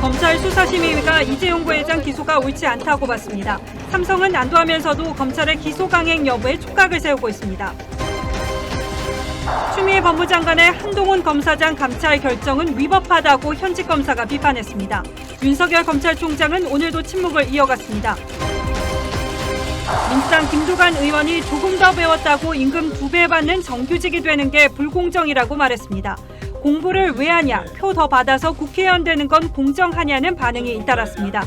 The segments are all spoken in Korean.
검찰 수사심의위가 이재용 부회장 기소가 옳지 않다고 봤습니다. 삼성은 안도하면서도 검찰의 기소 강행 여부에 촉각을 세우고 있습니다. 추미애 법무장관의 한동훈 검사장 감찰 결정은 위법하다고 현직 검사가 비판했습니다. 윤석열 검찰총장은 오늘도 침묵을 이어갔습니다. 민주당 김두관 의원이 조금 더 배웠다고 임금 2배 받는 정규직이 되는 게 불공정이라고 말했습니다. 공부를 왜 하냐, 표 더 받아서 국회의원 되는 건 공정하냐는 반응이 잇따랐습니다.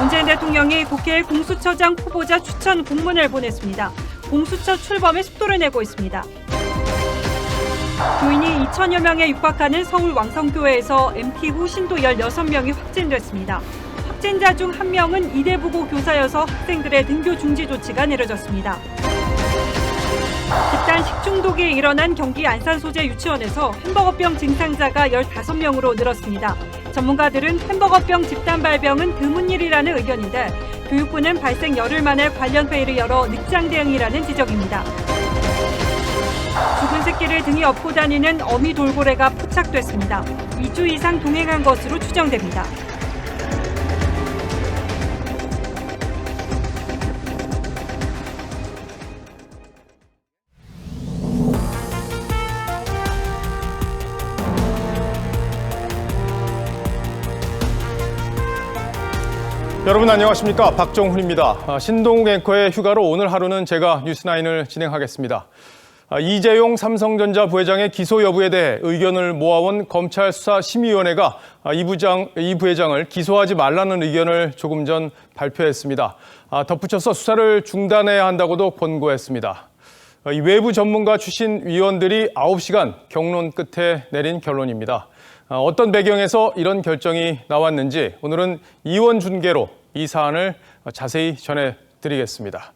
문재인 대통령이 국회에 공수처장 후보자 추천 공문을 보냈습니다. 공수처 출범에 속도를 내고 있습니다. 교인이 2천여 명에 육박하는 서울 왕성교회에서 MT 후 신도 16명이 확진됐습니다. 확진자 중 1명은 이대부고 교사여서 학생들의 등교 중지 조치가 내려졌습니다. 집단 식중독이 일어난 경기 안산 소재 유치원에서 햄버거병 증상자가 15명으로 늘었습니다. 전문가들은 햄버거병 집단 발병은 드문 일이라는 의견인데 교육부는 발생 열흘 만에 관련 회의를 열어 늑장 대응이라는 지적입니다. 죽은 새끼를 등에 업고 다니는 어미 돌고래가 포착됐습니다. 2주 이상 동행한 것으로 추정됩니다. 여러분 안녕하십니까, 박정훈입니다. 신동욱 앵커의 휴가로 오늘 하루는 제가 뉴스9을 진행하겠습니다. 이재용 삼성전자 부회장의 기소 여부에 대해 의견을 모아온 검찰수사심의위원회가 이 부회장을 기소하지 말라는 의견을 조금 전 발표했습니다. 덧붙여서 수사를 중단해야 한다고도 권고했습니다. 이 외부 전문가 출신 위원들이 9시간 경론 끝에 내린 결론입니다. 어떤 배경에서 이런 결정이 나왔는지 오늘은 이원 중계로 이 사안을 자세히 전해드리겠습니다.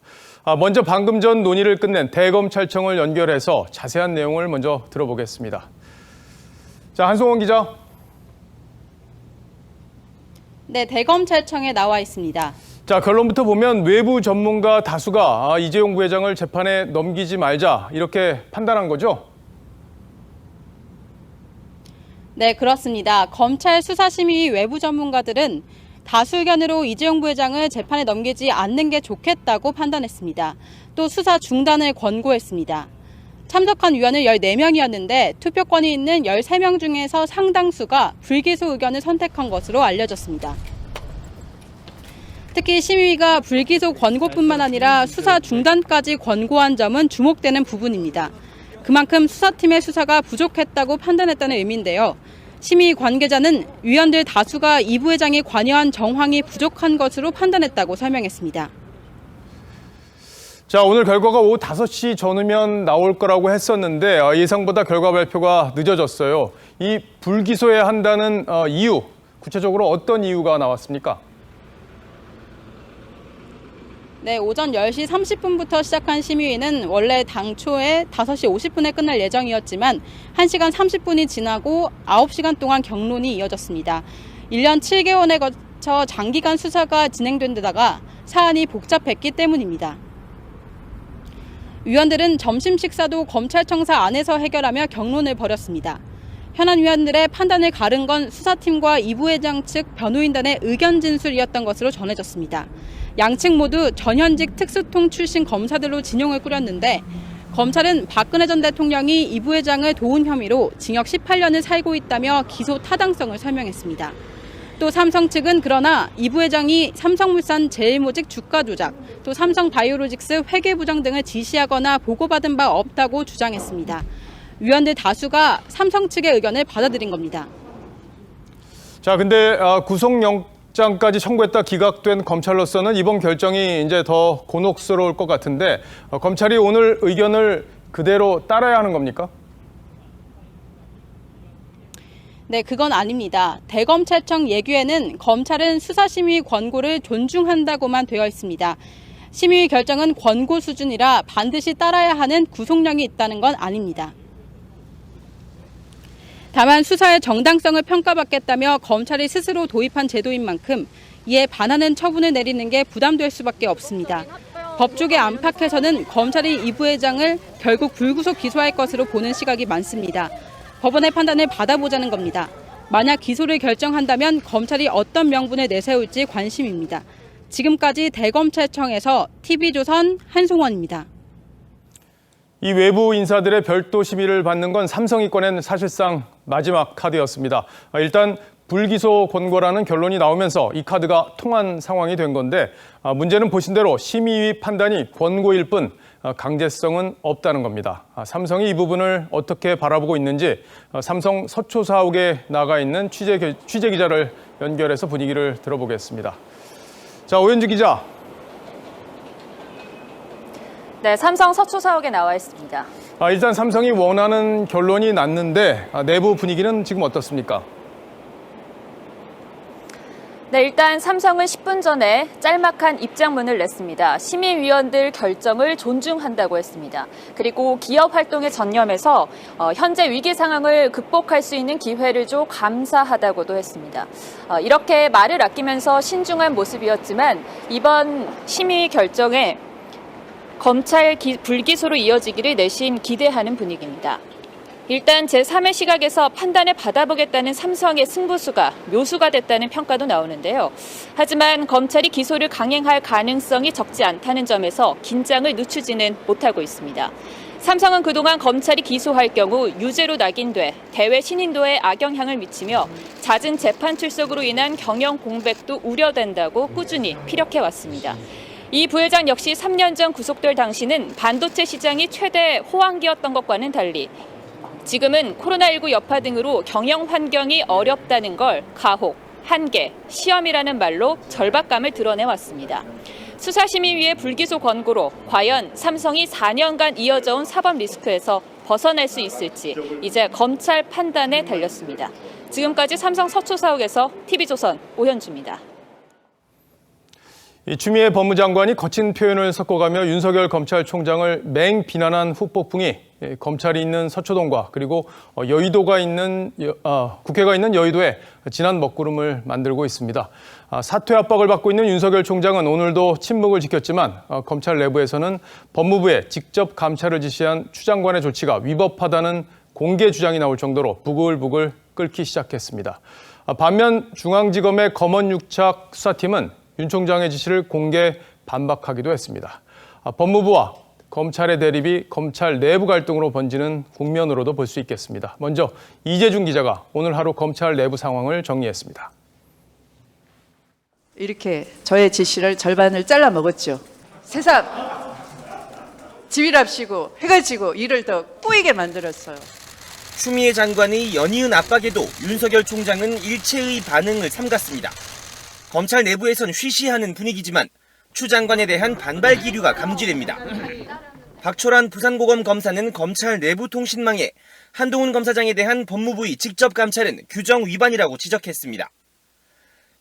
먼저 방금 전 논의를 끝낸 대검찰청을 연결해서 자세한 내용을 먼저 들어보겠습니다. 자, 한송원 기자. 네, 대검찰청에 나와 있습니다. 자, 결론부터 보면 외부 전문가 다수가 이재용 부회장을 재판에 넘기지 말자 이렇게 판단한 거죠? 네, 그렇습니다. 검찰 수사심의위 외부 전문가들은 다수 의견으로 이재용 부회장을 재판에 넘기지 않는 게 좋겠다고 판단했습니다. 또 수사 중단을 권고했습니다. 참석한 위원은 14명이었는데 투표권이 있는 13명 중에서 상당수가 불기소 의견을 선택한 것으로 알려졌습니다. 특히 심의위가 불기소 권고뿐만 아니라 수사 중단까지 권고한 점은 주목되는 부분입니다. 그만큼 수사팀의 수사가 부족했다고 판단했다는 의미인데요. 심의 관계자는 위원들 다수가 이 부회장이 관여한 정황이 부족한 것으로 판단했다고 설명했습니다. 자, 오늘 결과가 오후 5시 전후면 나올 거라고 했었는데 예상보다 결과 발표가 늦어졌어요. 이 불기소해야 한다는 이유, 구체적으로 어떤 이유가 나왔습니까? 네, 오전 10시 30분부터 시작한 심의위는 원래 당초에 5시 50분에 끝날 예정이었지만 1시간 30분이 지나고 9시간 동안 경론이 이어졌습니다. 1년 7개월에 거쳐 장기간 수사가 진행된 데다가 사안이 복잡했기 때문입니다. 위원들은 점심 식사도 검찰청사 안에서 해결하며 경론을 벌였습니다. 현안 위원들의 판단을 가른 건 수사팀과 이 부회장 측 변호인단의 의견 진술이었던 것으로 전해졌습니다. 양측 모두 전현직 특수통 출신 검사들로 진영을 꾸렸는데 검찰은 박근혜 전 대통령이 이 부회장을 도운 혐의로 징역 18년을 살고 있다며 기소 타당성을 설명했습니다. 또 삼성 측은 그러나 이 부회장이 삼성물산 제일모직 주가 조작, 또 삼성바이오로직스 회계 부정 등을 지시하거나 보고받은 바 없다고 주장했습니다. 위원들 다수가 삼성 측의 의견을 받아들인 겁니다. 자, 근데 구속영장까지 청구했다 기각된 검찰로서는 이번 결정이 이제 더 곤혹스러울 것 같은데 검찰이 오늘 의견을 그대로 따라야 하는 겁니까? 네, 그건 아닙니다. 대검찰청 예규에는 검찰은 수사심의 권고를 존중한다고만 되어 있습니다. 심의 결정은 권고 수준이라 반드시 따라야 하는 구속령이 있다는 건 아닙니다. 다만 수사의 정당성을 평가받겠다며 검찰이 스스로 도입한 제도인 만큼 이에 반하는 처분을 내리는 게 부담될 수밖에 없습니다. 법조계 안팎에서는 검찰이 이 부회장을 결국 불구속 기소할 것으로 보는 시각이 많습니다. 법원의 판단을 받아보자는 겁니다. 만약 기소를 결정한다면 검찰이 어떤 명분을 내세울지 관심입니다. 지금까지 대검찰청에서 TV조선 한송원입니다. 이 외부 인사들의 별도 심의를 받는 건 삼성이 꺼낸 사실상 마지막 카드였습니다. 일단 불기소 권고라는 결론이 나오면서 이 카드가 통한 상황이 된 건데 문제는 보신 대로 심의위 판단이 권고일 뿐 강제성은 없다는 겁니다. 삼성이 이 부분을 어떻게 바라보고 있는지 삼성 서초사옥에 나가 있는 취재 기자를 연결해서 분위기를 들어보겠습니다. 자, 오현주 기자. 네, 삼성 서초사옥에 나와 있습니다. 일단 삼성이 원하는 결론이 났는데 내부 분위기는 지금 어떻습니까? 네, 일단 삼성은 10분 전에 짤막한 입장문을 냈습니다. 심의위원들 결정을 존중한다고 했습니다. 그리고 기업 활동에 전념해서 현재 위기 상황을 극복할 수 있는 기회를 줘 감사하다고도 했습니다. 이렇게 말을 아끼면서 신중한 모습이었지만 이번 심의 결정에 검찰 불기소로 이어지기를 내심 기대하는 분위기입니다. 일단 제3의 시각에서 판단을 받아보겠다는 삼성의 승부수가 묘수가 됐다는 평가도 나오는데요. 하지만 검찰이 기소를 강행할 가능성이 적지 않다는 점에서 긴장을 늦추지는 못하고 있습니다. 삼성은 그동안 검찰이 기소할 경우 유죄로 낙인돼 대외 신인도에 악영향을 미치며 잦은 재판 출석으로 인한 경영 공백도 우려된다고 꾸준히 피력해왔습니다. 이 부회장 역시 3년 전 구속될 당시는 반도체 시장이 최대 호황기였던 것과는 달리 지금은 코로나19 여파 등으로 경영 환경이 어렵다는 걸 가혹, 한계, 시험이라는 말로 절박감을 드러내왔습니다. 수사심의위의 불기소 권고로 과연 삼성이 4년간 이어져온 사법 리스크에서 벗어날 수 있을지 이제 검찰 판단에 달렸습니다. 지금까지 삼성 서초사옥에서 TV조선 오현주입니다. 추미애 법무장관이 거친 표현을 섞어가며 윤석열 검찰총장을 맹비난한 후폭풍이 검찰이 있는 서초동과 그리고 여의도가 있는 국회가 있는 여의도에 진한 먹구름을 만들고 있습니다. 사퇴 압박을 받고 있는 윤석열 총장은 오늘도 침묵을 지켰지만 검찰 내부에서는 법무부에 직접 감찰을 지시한 추 장관의 조치가 위법하다는 공개 주장이 나올 정도로 부글부글 끓기 시작했습니다. 반면 중앙지검의 검언육착 수사팀은 윤 총장의 지시를 공개 반박하기도 했습니다. 법무부와 검찰의 대립이 검찰 내부 갈등으로 번지는 국면으로도 볼 수 있겠습니다. 먼저 이재준 기자가 오늘 하루 검찰 내부 상황을 정리했습니다. 이렇게 저의 지시를 절반을 잘라 먹었죠. 세상 지휘랍시고 해가 지고 일을 더 꼬이게 만들었어요. 추미애 장관의 연이은 압박에도 윤석열 총장은 일체의 반응을 삼갔습니다. 검찰 내부에선 쉬쉬하는 분위기지만 추 장관에 대한 반발 기류가 감지됩니다. 박철환 부산고검 검사는 검찰 내부 통신망에 한동훈 검사장에 대한 법무부의 직접 감찰은 규정 위반이라고 지적했습니다.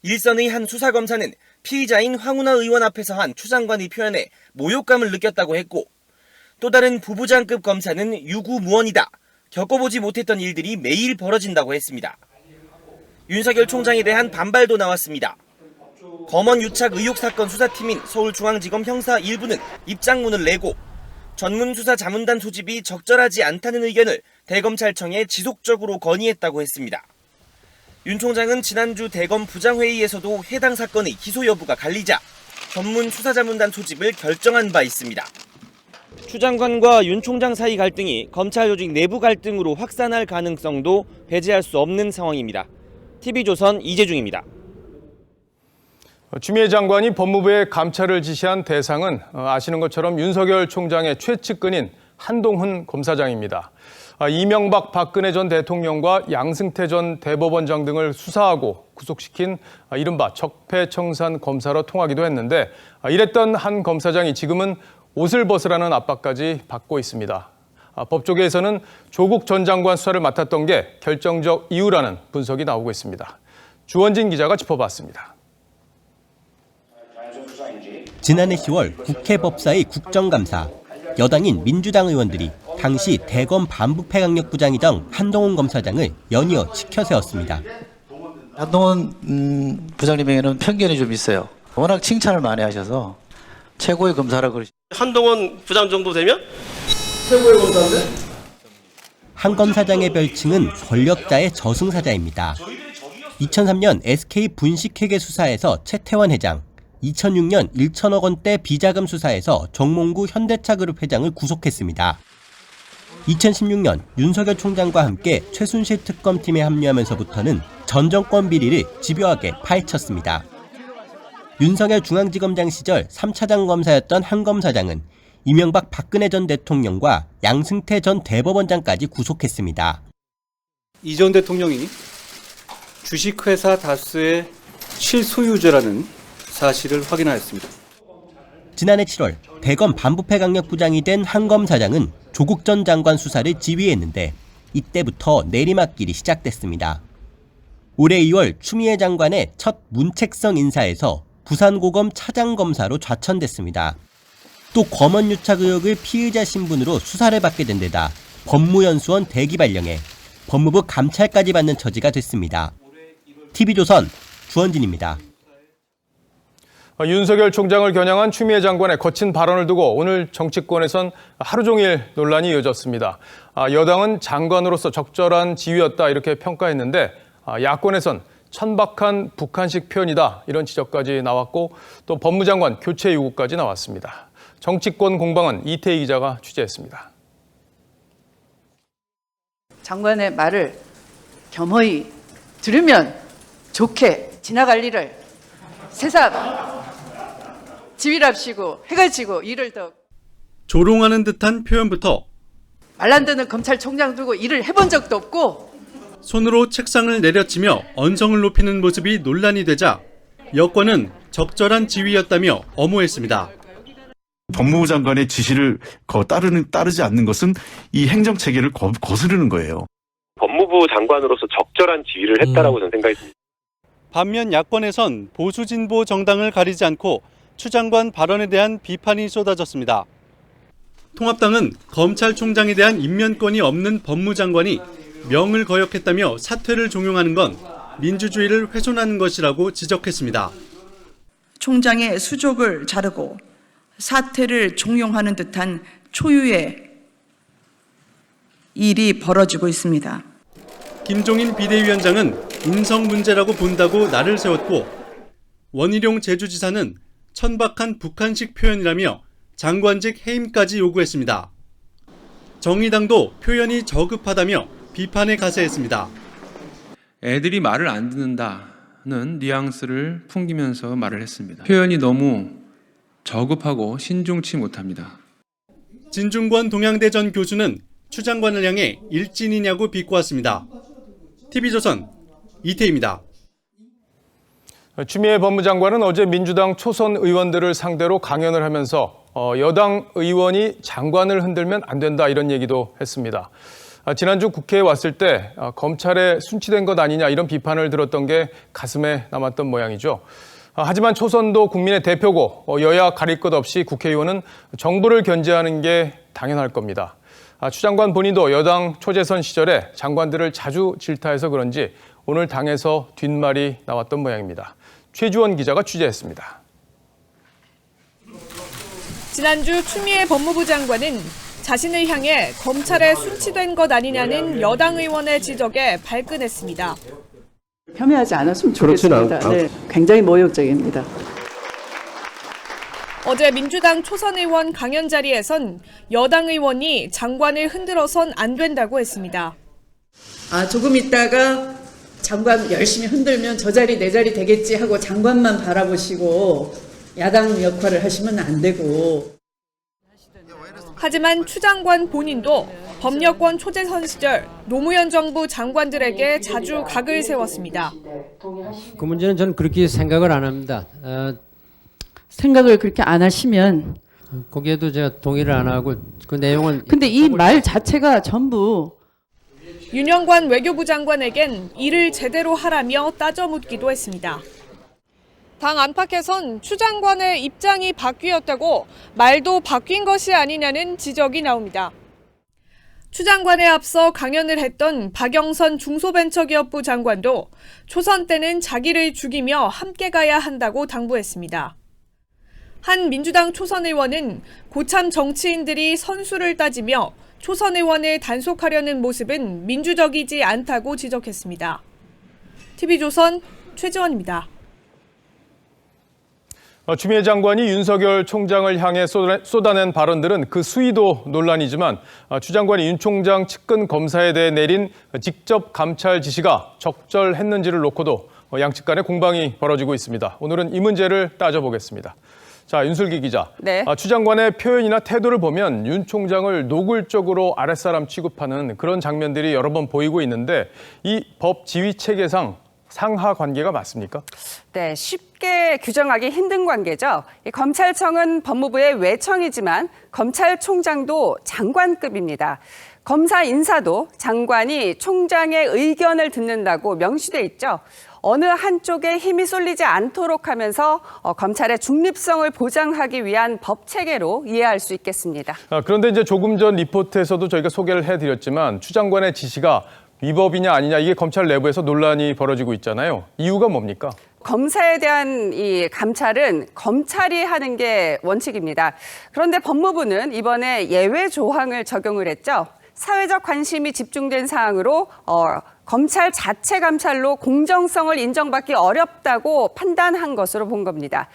일선의 한 수사검사는 피의자인 황운하 의원 앞에서 한 추 장관의 표현에 모욕감을 느꼈다고 했고 또 다른 부부장급 검사는 유구무원이다. 겪어보지 못했던 일들이 매일 벌어진다고 했습니다. 윤석열 총장에 대한 반발도 나왔습니다. 검언유착 의혹 사건 수사팀인 서울중앙지검 형사 1부는 입장문을 내고 전문수사자문단 소집이 적절하지 않다는 의견을 대검찰청에 지속적으로 건의했다고 했습니다. 윤 총장은 지난주 대검 부장회의에서도 해당 사건의 기소 여부가 갈리자 전문수사자문단 소집을 결정한 바 있습니다. 추 장관과 윤 총장 사이 갈등이 검찰 조직 내부 갈등으로 확산할 가능성도 배제할 수 없는 상황입니다. TV조선 이재중입니다. 추미애 장관이 법무부에 감찰을 지시한 대상은 아시는 것처럼 윤석열 총장의 최측근인 한동훈 검사장입니다. 이명박 박근혜 전 대통령과 양승태 전 대법원장 등을 수사하고 구속시킨 이른바 적폐청산 검사로 통하기도 했는데 이랬던 한 검사장이 지금은 옷을 벗으라는 압박까지 받고 있습니다. 법조계에서는 조국 전 장관 수사를 맡았던 게 결정적 이유라는 분석이 나오고 있습니다. 주원진 기자가 짚어봤습니다. 지난해 10월 국회 법사위 국정감사, 여당인 민주당 의원들이 당시 대검 반부패강력부장이던 한동훈 검사장을 연이어 치켜세웠습니다. 한동훈 부장님에게는 편견이 좀 있어요. 워낙 칭찬을 많이 하셔서 최고의 검사라 그러시죠. 한동훈 부장 정도 되면 최고의 검사인데? 한 검사장의 별칭은 권력자의 저승사자입니다. 2003년 SK 분식회계 수사에서 최태원 회장, 2006년 1천억 원대 비자금 수사에서 정몽구 현대차그룹 회장을 구속했습니다. 2016년 윤석열 총장과 함께 최순실 특검팀에 합류하면서부터는 전 정권 비리를 집요하게 파헤쳤습니다. 윤석열 중앙지검장 시절 3차장 검사였던 한 검사장은 이명박 박근혜 전 대통령과 양승태 전 대법원장까지 구속했습니다. 이 전 대통령이 주식회사 다스의 실소유주라는 사실을 확인하였습니다. 지난해 7월 대검 반부패 강력부장이 된 한 검사장은 조국 전 장관 수사를 지휘했는데 이때부터 내리막길이 시작됐습니다. 올해 2월 추미애 장관의 첫 문책성 인사에서 부산고검 차장검사로 좌천됐습니다. 또 검언유착 의혹을 피의자 신분으로 수사를 받게 된 데다 법무연수원 대기 발령에 법무부 감찰까지 받는 처지가 됐습니다. TV조선 주원진입니다. 윤석열 총장을 겨냥한 추미애 장관의 거친 발언을 두고 오늘 정치권에선 하루 종일 논란이 이어졌습니다. 여당은 장관으로서 적절한 지위였다 이렇게 평가했는데 야권에선 천박한 북한식 표현이다 이런 지적까지 나왔고 또 법무장관 교체 요구까지 나왔습니다. 정치권 공방은 이태희 기자가 취재했습니다. 장관의 말을 겸허히 들으면 좋게 지나갈 일을 새삼 지휘랍시고 해가지고 일을 더 조롱하는 듯한 표현부터 말란드는 검찰총장 두고 일을 해본 적도 없고 손으로 책상을 내려치며 언성을 높이는 모습이 논란이 되자 여권은 적절한 지위였다며 엄호했습니다. 법무부 장관의 지시를 따르지 않는 것은 이 행정체계를 거스르는 거예요. 법무부 장관으로서 적절한 지휘를 했다라고 저는 생각이 듭니다. 반면 야권에선 보수 진보 정당을 가리지 않고 추 장관 발언에 대한 비판이 쏟아졌습니다. 통합당은 검찰총장에 대한 임면권이 없는 법무장관이 명을 거역했다며 사퇴를 종용하는 건 민주주의를 훼손하는 것이라고 지적했습니다. 총장의 수족을 자르고 사퇴를 종용하는 듯한 초유의 일이 벌어지고 있습니다. 김종인 비대위원장은 인성 문제라고 본다고 날을 세웠고 원희룡 제주지사는 천박한 북한식 표현이라며 장관직 해임까지 요구했습니다. 정의당도 표현이 저급하다며 비판에 가세했습니다. 애들이 말을 안 듣는다는 뉘앙스를 풍기면서 말을 했습니다. 표현이 너무 저급하고 신중치 못합니다. 진중권 동양대 전 교수는 추 장관을 향해 일진이냐고 비꼬았습니다. TV조선 이태희입니다. 추미애 법무장관은 어제 민주당 초선 의원들을 상대로 강연을 하면서 여당 의원이 장관을 흔들면 안 된다 이런 얘기도 했습니다. 지난주 국회에 왔을 때 검찰에 순치된 것 아니냐 이런 비판을 들었던 게 가슴에 남았던 모양이죠. 하지만 초선도 국민의 대표고 여야 가릴 것 없이 국회의원은 정부를 견제하는 게 당연할 겁니다. 추 장관 본인도 여당 초재선 시절에 장관들을 자주 질타해서 그런지 오늘 당에서 뒷말이 나왔던 모양입니다. 최주원 기자가 취재했습니다. 지난주 추미애 법무부 장관은 자신을 향해 검찰에 순치된 것 아니냐는 여당 의원의 지적에 발끈했습니다. 혐의하지 않았으면 좋겠습니다. 네, 굉장히 모욕적입니다. 어제 민주당 초선 의원 강연 자리에선 여당 의원이 장관을 흔들어선 안 된다고 했습니다. 조금 있다가 장관 열심히 흔들면 저 자리 내 자리 되겠지 하고 장관만 바라보시고 야당 역할을 하시면 안 되고. 하지만 추 장관 본인도 법여권 초재선 시절 노무현 정부 장관들에게 자주 각을 세웠습니다. 그 문제는 저는 그렇게 생각을 안 합니다. 생각을 그렇게 안 하시면 거기에도 제가 동의를 안 하고 그 내용은 근데 이 말 자체가 전부 윤영관 외교부 장관에겐 일을 제대로 하라며 따져 묻기도 했습니다. 당 안팎에선 추 장관의 입장이 바뀌었다고 말도 바뀐 것이 아니냐는 지적이 나옵니다. 추 장관에 앞서 강연을 했던 박영선 중소벤처기업부 장관도 초선 때는 자기를 죽이며 함께 가야 한다고 당부했습니다. 한 민주당 초선 의원은 고참 정치인들이 선수를 따지며 초선 의원을 단속하려는 모습은 민주적이지 않다고 지적했습니다. TV조선 최지원입니다. 추미애 장관이 윤석열 총장을 향해 쏟아낸 발언들은 그 수위도 논란이지만 추 장관이 윤 총장 측근 검사에 대해 내린 직접 감찰 지시가 적절했는지를 놓고도 양측 간의 공방이 벌어지고 있습니다. 오늘은 이 문제를 따져보겠습니다. 자, 윤슬기 기자. 네. 추 장관의 표현이나 태도를 보면 윤 총장을 노골적으로 아랫사람 취급하는 그런 장면들이 여러 번 보이고 있는데 이 법 지휘 체계상 상하 관계가 맞습니까? 네, 쉽게 규정하기 힘든 관계죠. 검찰청은 법무부의 외청이지만 검찰총장도 장관급입니다. 검사 인사도 장관이 총장의 의견을 듣는다고 명시돼 있죠. 어느 한쪽에 힘이 쏠리지 않도록 하면서 검찰의 중립성을 보장하기 위한 법 체계로 이해할 수 있겠습니다. 그런데 이제 조금 전 리포트에서도 저희가 소개를 해드렸지만 추 장관의 지시가 위법이냐 아니냐 이게 검찰 내부에서 논란이 벌어지고 있잖아요. 이유가 뭡니까? 검사에 대한 이 감찰은 검찰이 하는 게 원칙입니다. 그런데 법무부는 이번에 예외 조항을 적용을 했죠. 사회적 관심이 집중된 사항으로 검찰 자체 감찰로 공정성을 인정받기 어렵다고 판단한 것으로 본 겁니다.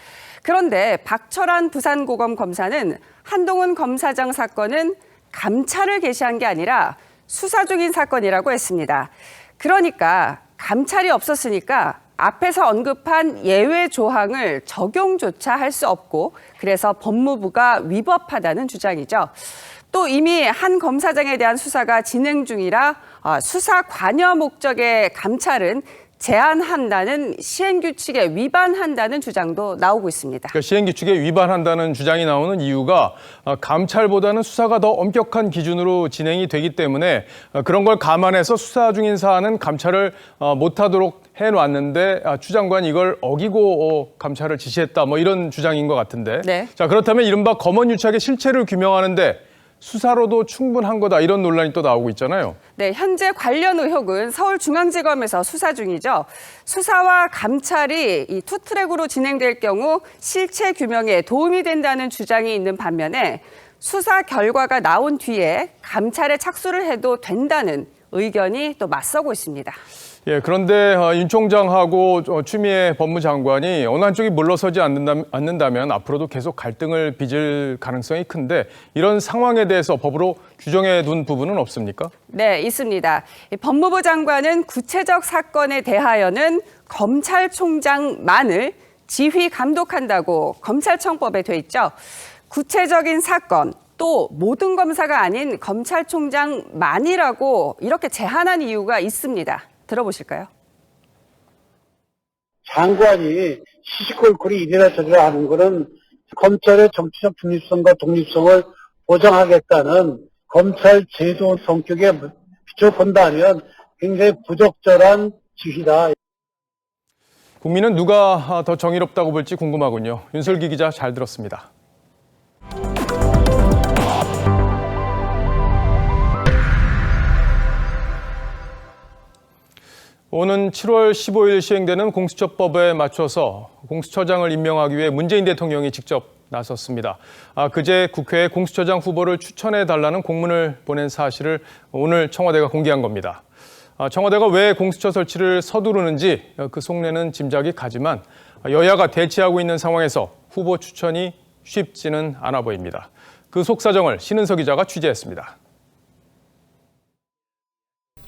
그런데 박철환 부산고검 검사는 한동훈 검사장 사건은 감찰을 개시한 게 아니라 수사 중인 사건이라고 했습니다. 그러니까 감찰이 없었으니까 앞에서 언급한 예외 조항을 적용조차 할 수 없고 그래서 법무부가 위법하다는 주장이죠. 또 이미 한 검사장에 대한 수사가 진행 중이라 수사 관여 목적의 감찰은 제한한다는 시행규칙에 위반한다는 주장도 나오고 있습니다. 그러니까 시행규칙에 위반한다는 주장이 나오는 이유가 감찰보다는 수사가 더 엄격한 기준으로 진행이 되기 때문에 그런 걸 감안해서 수사 중인 사안은 감찰을 못하도록 해놨는데 추 장관이 이걸 어기고 감찰을 지시했다 뭐 이런 주장인 것 같은데. 네. 자, 그렇다면 이른바 검언유착의 실체를 규명하는데 수사로도 충분한 거다 이런 논란이 또 나오고 있잖아요. 네, 현재 관련 의혹은 서울중앙지검에서 수사 중이죠. 수사와 감찰이 이 투트랙으로 진행될 경우 실체 규명에 도움이 된다는 주장이 있는 반면에 수사 결과가 나온 뒤에 감찰에 착수를 해도 된다는 의견이 또 맞서고 있습니다. 예, 그런데 윤 총장하고 추미애 법무장관이 어느 한쪽이 물러서지 않는다면 앞으로도 계속 갈등을 빚을 가능성이 큰데 이런 상황에 대해서 법으로 규정해 둔 부분은 없습니까? 네, 있습니다. 법무부 장관은 구체적 사건에 대하여는 검찰총장만을 지휘 감독한다고 검찰청법에 돼 있죠. 구체적인 사건 또 모든 검사가 아닌 검찰총장만이라고 이렇게 제한한 이유가 있습니다. 들어보실까요? 장관이 시시콜콜이 이래라 저래라 하는 거는 검찰의 정치적 중립성과 독립성을 보장하겠다는 검찰 제도 성격에 비춰본다면 굉장히 부적절한 지시다. 국민은 누가 더 정의롭다고 볼지 궁금하군요. 윤슬기 기자 잘 들었습니다. 오는 7월 15일 시행되는 공수처법에 맞춰서 공수처장을 임명하기 위해 문재인 대통령이 직접 나섰습니다. 그제 국회에 공수처장 후보를 추천해달라는 공문을 보낸 사실을 오늘 청와대가 공개한 겁니다. 청와대가 왜 공수처 설치를 서두르는지 그 속내는 짐작이 가지만 여야가 대치하고 있는 상황에서 후보 추천이 쉽지는 않아 보입니다. 그 속사정을 신은석 기자가 취재했습니다.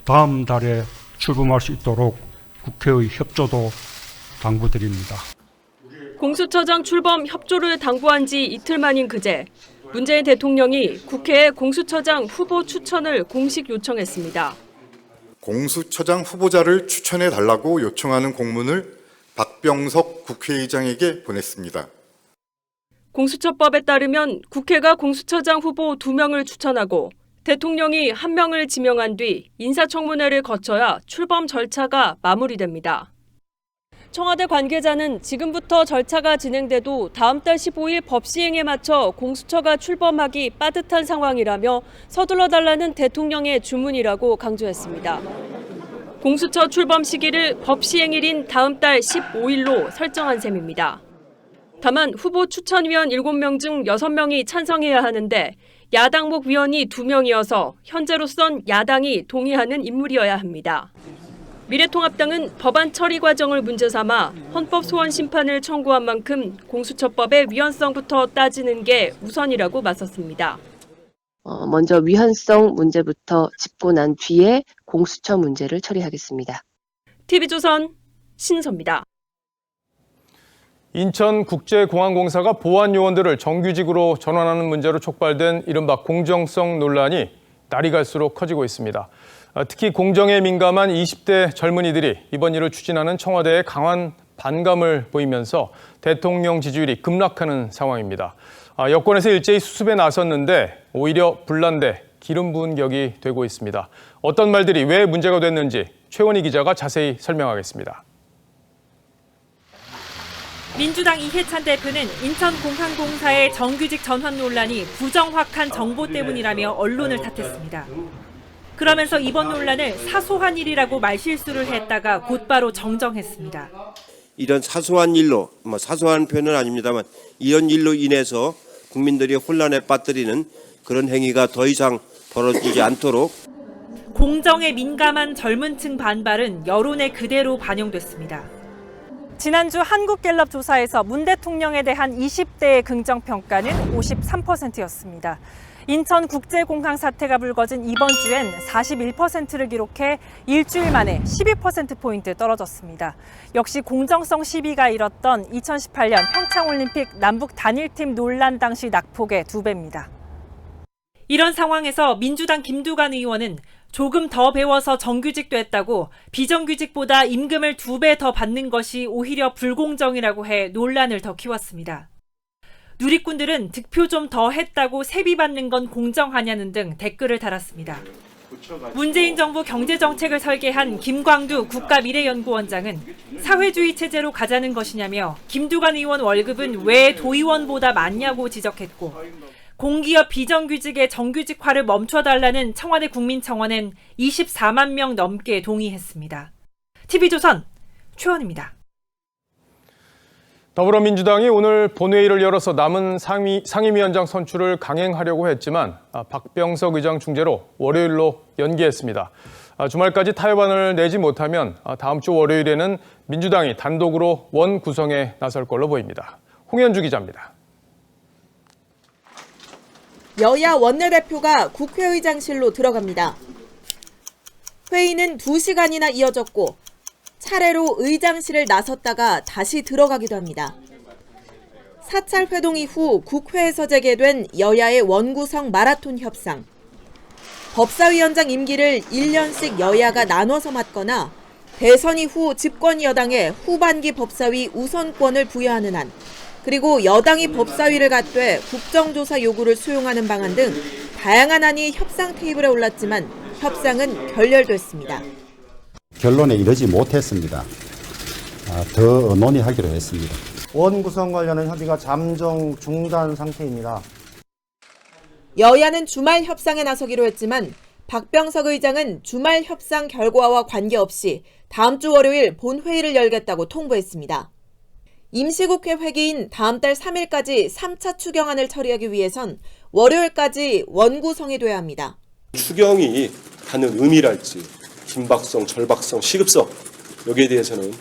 다음 달에 출범할 수 있도록 국회의 협조도 당부드립니다. 공수처장 출범 협조를 당부한 지 이틀 만인 그제 문재인 대통령이 국회에 공수처장 후보 추천을 공식 요청했습니다. 공수처장 후보자를 추천해달라고 요청하는 공문을 박병석 국회의장에게 보냈습니다. 공수처법에 따르면 국회가 공수처장 후보 2명을 추천하고 대통령이 1명을 지명한 뒤 인사청문회를 거쳐야 출범 절차가 마무리됩니다. 청와대 관계자는 지금부터 절차가 진행돼도 다음 달 15일 법 시행에 맞춰 공수처가 출범하기 빠듯한 상황이라며 서둘러달라는 대통령의 주문이라고 강조했습니다. 공수처 출범 시기를 법 시행일인 다음 달 15일로 설정한 셈입니다. 다만 후보 추천위원 7명 중 6명이 찬성해야 하는데 야당목 위원이 2명이어서 현재로선 야당이 동의하는 인물이어야 합니다. 미래통합당은 법안 처리 과정을 문제 삼아 헌법 소원 심판을 청구한 만큼 공수처법의 위헌성부터 따지는 게 우선이라고 맞섰습니다. 먼저 위헌성 문제부터 짚고 난 뒤에 공수처 문제를 처리하겠습니다. TV조선 신선입니다. 인천국제공항공사가 보안 요원들을 정규직으로 전환하는 문제로 촉발된 이른바 공정성 논란이 날이 갈수록 커지고 있습니다. 특히 공정에 민감한 20대 젊은이들이 이번 일을 추진하는 청와대에 강한 반감을 보이면서 대통령 지지율이 급락하는 상황입니다. 여권에서 일제히 수습에 나섰는데 오히려 분란돼 기름 부은 격이 되고 있습니다. 어떤 말들이 왜 문제가 됐는지 최원희 기자가 자세히 설명하겠습니다. 민주당 이해찬 대표는 인천공항공사의 정규직 전환 논란이 부정확한 정보 때문이라며 언론을 탓했습니다. 그러면서 이번 논란을 사소한 일이라고 말실수를 했다가 곧바로 정정했습니다. 이런 사소한 일로, 사소한 표현은 아닙니다만 이런 일로 인해서 국민들이 혼란에 빠뜨리는 그런 행위가 더 이상 벌어지지 않도록 공정에 민감한 젊은 층 반발은 여론에 그대로 반영됐습니다. 지난주 한국갤럽 조사에서 문 대통령에 대한 20대의 긍정평가는 53%였습니다. 인천국제공항 사태가 불거진 이번 주엔 41%를 기록해 일주일 만에 12%포인트 떨어졌습니다. 역시 공정성 시비가 일었던 2018년 평창올림픽 남북 단일팀 논란 당시 낙폭의 2배입니다. 이런 상황에서 민주당 김두관 의원은 조금 더 배워서 정규직 됐다고 비정규직보다 임금을 2배 더 받는 것이 오히려 불공정이라고 해 논란을 더 키웠습니다. 누리꾼들은 득표 좀 더 했다고 세비받는 건 공정하냐는 등 댓글을 달았습니다. 문재인 정부 경제정책을 설계한 김광두 국가미래연구원장은 사회주의 체제로 가자는 것이냐며 김두관 의원 월급은 왜 도의원보다 많냐고 지적했고 공기업 비정규직의 정규직화를 멈춰달라는 청와대 국민청원엔 24만 명 넘게 동의했습니다. TV조선 최원입니다. 더불어민주당이 오늘 본회의를 열어서 남은 상임위원장 선출을 강행하려고 했지만 박병석 의장 중재로 월요일로 연기했습니다. 주말까지 타협안을 내지 못하면 다음 주 월요일에는 민주당이 단독으로 원 구성에 나설 걸로 보입니다. 홍현주 기자입니다. 여야 원내대표가 국회의장실로 들어갑니다. 회의는 2시간이나 이어졌고 차례로 의장실을 나섰다가 다시 들어가기도 합니다. 사찰 회동 이후 국회에서 재개된 여야의 원구성 마라톤 협상. 법사위원장 임기를 1년씩 여야가 나눠서 맡거나 대선 이후 집권 여당에 후반기 법사위 우선권을 부여하는 안, 그리고 여당이 법사위를 갖되 국정조사 요구를 수용하는 방안 등 다양한 안이 협상 테이블에 올랐지만 협상은 결렬됐습니다. 결론에 이르지 못했습니다. 더 논의하기로 했습니다. 원 구성 관련한 협의가 잠정 중단 상태입니다. 여야는 주말 협상에 나서기로 했지만 박병석 의장은 주말 협상 결과와 관계없이 다음 주 월요일 본회의를 열겠다고 통보했습니다. 임시국회 회기인 다음 달 3일까지 3차 추경안을 처리하기 위해선 월요일까지 원구성이 돼야 합니다. 추경이 하는 의미랄지 긴박성, 절박성, 시급성 여기에 대해서는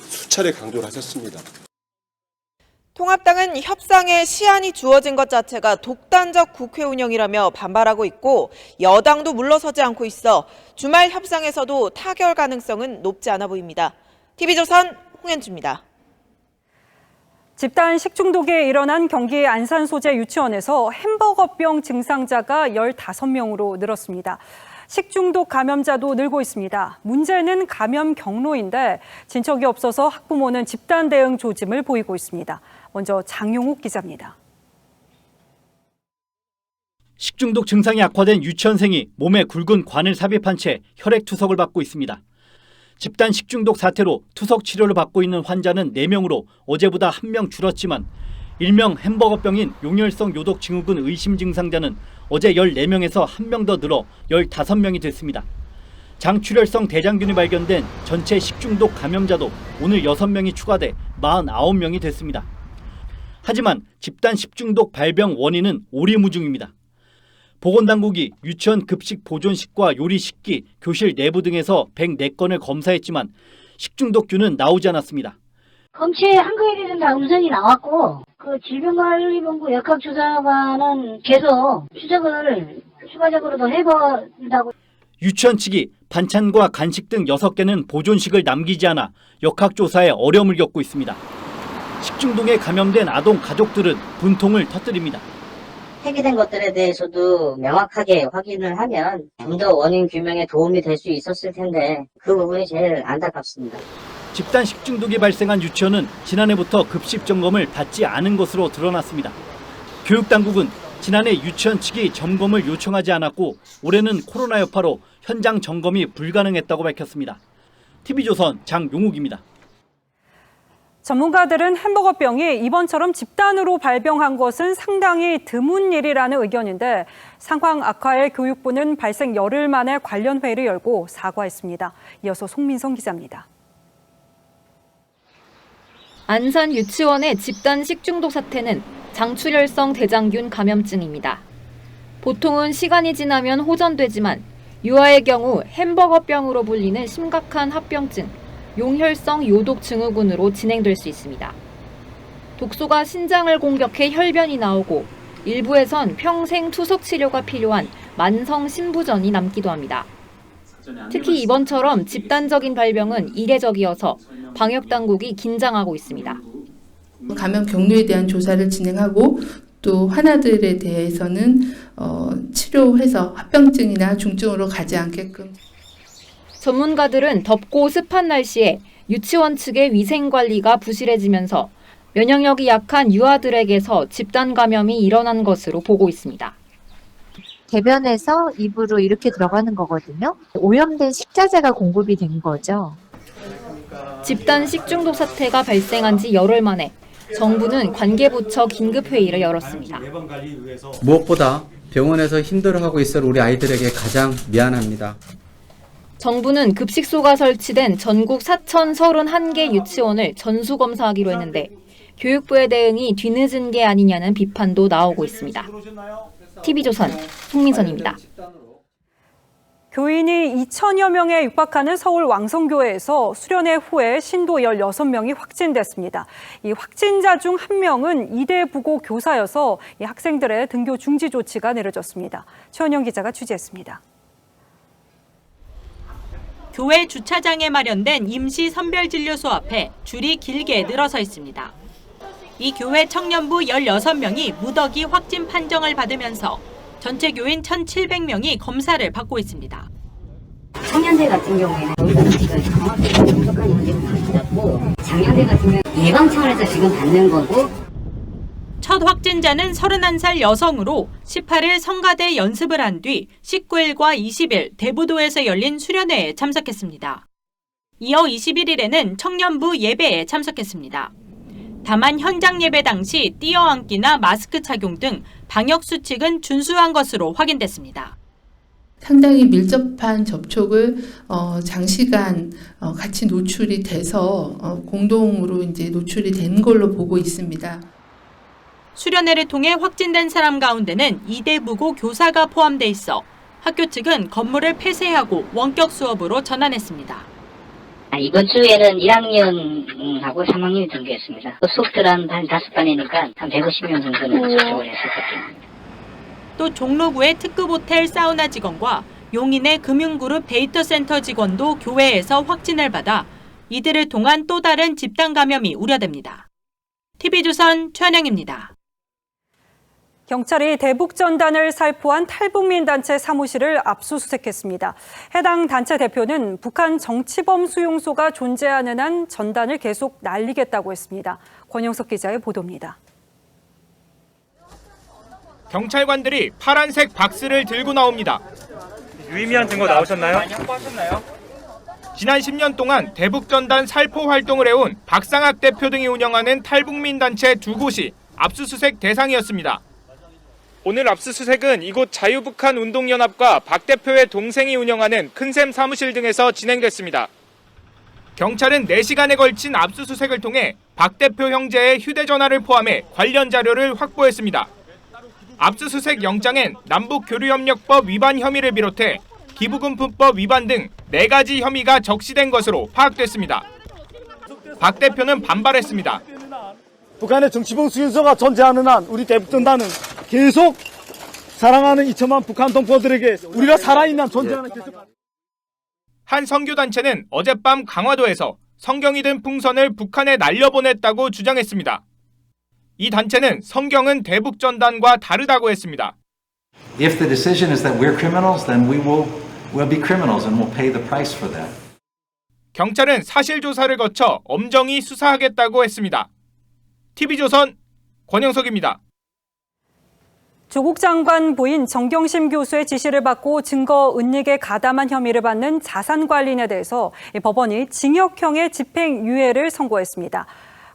수차례 강조를 하셨습니다. 통합당은 협상에 시한이 주어진 것 자체가 독단적 국회 운영이라며 반발하고 있고 여당도 물러서지 않고 있어 주말 협상에서도 타결 가능성은 높지 않아 보입니다. TV조선 홍현주입니다. 집단 식중독에 일어난 경기 안산 소재 유치원에서 햄버거병 증상자가 15명으로 늘었습니다. 식중독 감염자도 늘고 있습니다. 문제는 감염 경로인데 진척이 없어서 학부모는 집단 대응 조짐을 보이고 있습니다. 먼저 장용욱 기자입니다. 식중독 증상이 악화된 유치원생이 몸에 굵은 관을 삽입한 채 혈액 투석을 받고 있습니다. 집단 식중독 사태로 투석 치료를 받고 있는 환자는 4명으로 어제보다 1명 줄었지만 일명 햄버거병인 용혈성 요독 증후군 의심 증상자는 어제 14명에서 1명 더 늘어 15명이 됐습니다. 장출혈성 대장균이 발견된 전체 식중독 감염자도 오늘 6명이 추가돼 49명이 됐습니다. 하지만 집단 식중독 발병 원인은 오리무중입니다. 보건당국이 유치원 급식 보존식과 요리식기, 교실 내부 등에서 104건을 검사했지만 식중독균은 나오지 않았습니다. 검체한 거에 대해서는 다 음성이 나왔고 그 질병관리본부 역학조사관은 계속 추적을 추가적으로 더 해본다고. 유치원 측이 반찬과 간식 등 6개는 보존식을 남기지 않아 역학조사에 어려움을 겪고 있습니다. 식중독에 감염된 아동 가족들은 분통을 터뜨립니다. 폐기된 것들에 대해서도 명확하게 확인을 하면 좀 더 원인 규명에 도움이 될 수 있었을 텐데 그 부분이 제일 안타깝습니다. 집단 식중독이 발생한 유치원은 지난해부터 급식 점검을 받지 않은 것으로 드러났습니다. 교육당국은 지난해 유치원 측이 점검을 요청하지 않았고 올해는 코로나 여파로 현장 점검이 불가능했다고 밝혔습니다. TV조선 장용욱입니다. 전문가들은 햄버거병이 이번처럼 집단으로 발병한 것은 상당히 드문 일이라는 의견인데 상황 악화에 교육부는 발생 열흘 만에 관련 회의를 열고 사과했습니다. 이어서 송민성 기자입니다. 안산 유치원의 집단 식중독 사태는 장출혈성 대장균 감염증입니다. 보통은 시간이 지나면 호전되지만 유아의 경우 햄버거병으로 불리는 심각한 합병증, 용혈성 요독 증후군으로 진행될 수 있습니다. 독소가 신장을 공격해 혈변이 나오고 일부에선 평생 투석 치료가 필요한 만성 심부전이 남기도 합니다. 특히 이번처럼 집단적인 발병은 이례적이어서 방역당국이 긴장하고 있습니다. 감염 경로에 대한 조사를 진행하고 또 환아들에 대해서는 치료해서 합병증이나 중증으로 가지 않게끔. 전문가들은 덥고 습한 날씨에 유치원 측의 위생관리가 부실해지면서 면역력이 약한 유아들에게서 집단 감염이 일어난 것으로 보고 있습니다. 대변에서 입으로 이렇게 들어가는 거거든요. 오염된 식자재가 공급이 된 거죠. 집단 식중독 사태가 발생한 지 열흘 만에 정부는 관계부처 긴급회의를 열었습니다. 무엇보다 병원에서 힘들어하고 있을 우리 아이들에게 가장 미안합니다. 정부는 급식소가 설치된 전국 4,031개 유치원을 전수검사하기로 했는데 교육부의 대응이 뒤늦은 게 아니냐는 비판도 나오고 있습니다. TV조선 송민선입니다. 교인이 2천여 명에 육박하는 서울 왕성교회에서 수련회 후에 신도 16명이 확진됐습니다. 이 확진자 중 한 명은 이대 부고 교사여서 이 학생들의 등교 중지 조치가 내려졌습니다. 최원영 기자가 취재했습니다. 교회 주차장에 마련된 임시 선별진료소 앞에 줄이 길게 늘어서 있습니다. 이 교회 청년부 16명이 무더기 확진 판정을 받으면서 전체 교인 1,700명이 검사를 받고 있습니다. 청년대 같은 경우에는 정확히 분석한 문제가 있었고 장년대 같은 경우는 예방 차원에서 지금 받는 거고 첫 확진자는 31살 여성으로 18일 성가대 연습을 한 뒤 19일과 20일 대부도에서 열린 수련회에 참석했습니다. 이어 21일에는 청년부 예배에 참석했습니다. 다만 현장 예배 당시 띄어앉기나 마스크 착용 등 방역 수칙은 준수한 것으로 확인됐습니다. 상당히 밀접한 접촉을 장시간 같이 노출이 돼서 공동으로 이제 노출이 된 걸로 보고 있습니다. 수련회를 통해 확진된 사람 가운데는 이대부고 교사가 포함돼 있어 학교 측은 건물을 폐쇄하고 원격 수업으로 전환했습니다. 이번 주에는 1학년하고 3학년이 등교했습니다. 수업들 한 5반이니까 한 150명 정도는 접촉을 했었거든요. 또 종로구의 특급 호텔 사우나 직원과 용인의 금융그룹 데이터센터 직원도 교회에서 확진을 받아 이들을 통한 또 다른 집단 감염이 우려됩니다. TV조선 최원영입니다. 경찰이 대북전단을 살포한 탈북민 단체 사무실을 압수수색했습니다. 해당 단체 대표는 북한 정치범 수용소가 존재하는 한 전단을 계속 날리겠다고 했습니다. 권영석 기자의 보도입니다. 경찰관들이 파란색 박스를 들고 나옵니다. 유의미한 증거 나오셨나요? 확보하셨나요? 지난 10년 동안 대북전단 살포 활동을 해온 박상학 대표 등이 운영하는 탈북민 단체 2곳이 압수수색 대상이었습니다. 오늘 압수수색은 이곳 자유북한 운동연합과 박 대표의 동생이 운영하는 큰샘 사무실 등에서 진행됐습니다. 경찰은 4시간에 걸친 압수수색을 통해 박 대표 형제의 휴대전화를 포함해 관련 자료를 확보했습니다. 압수수색 영장엔 남북교류협력법 위반 혐의를 비롯해 기부금품법 위반 등 4가지 혐의가 적시된 것으로 파악됐습니다. 박 대표는 반발했습니다. 북한의 정치범 수용소가 존재하는 한 우리 대북전단은 계속 사랑하는 2천만 북한 동포들에게 우리가 살아있는 한 존재하는 계속. 한 선교단체는 어젯밤 강화도에서 성경이 든 풍선을 북한에 날려보냈다고 주장했습니다. 이 단체는 성경은 대북전단과 다르다고 했습니다. If the decision is that we're criminals, then we'll be criminals and we'll pay the price for that. 경찰은 사실 조사를 거쳐 엄정히 수사하겠다고 했습니다. TV조선 권영석입니다. 조국 장관 부인 정경심 교수의 지시를 받고 증거 은닉에 가담한 혐의를 받는 자산관리인에 대해서 법원이 징역형의 집행유예를 선고했습니다.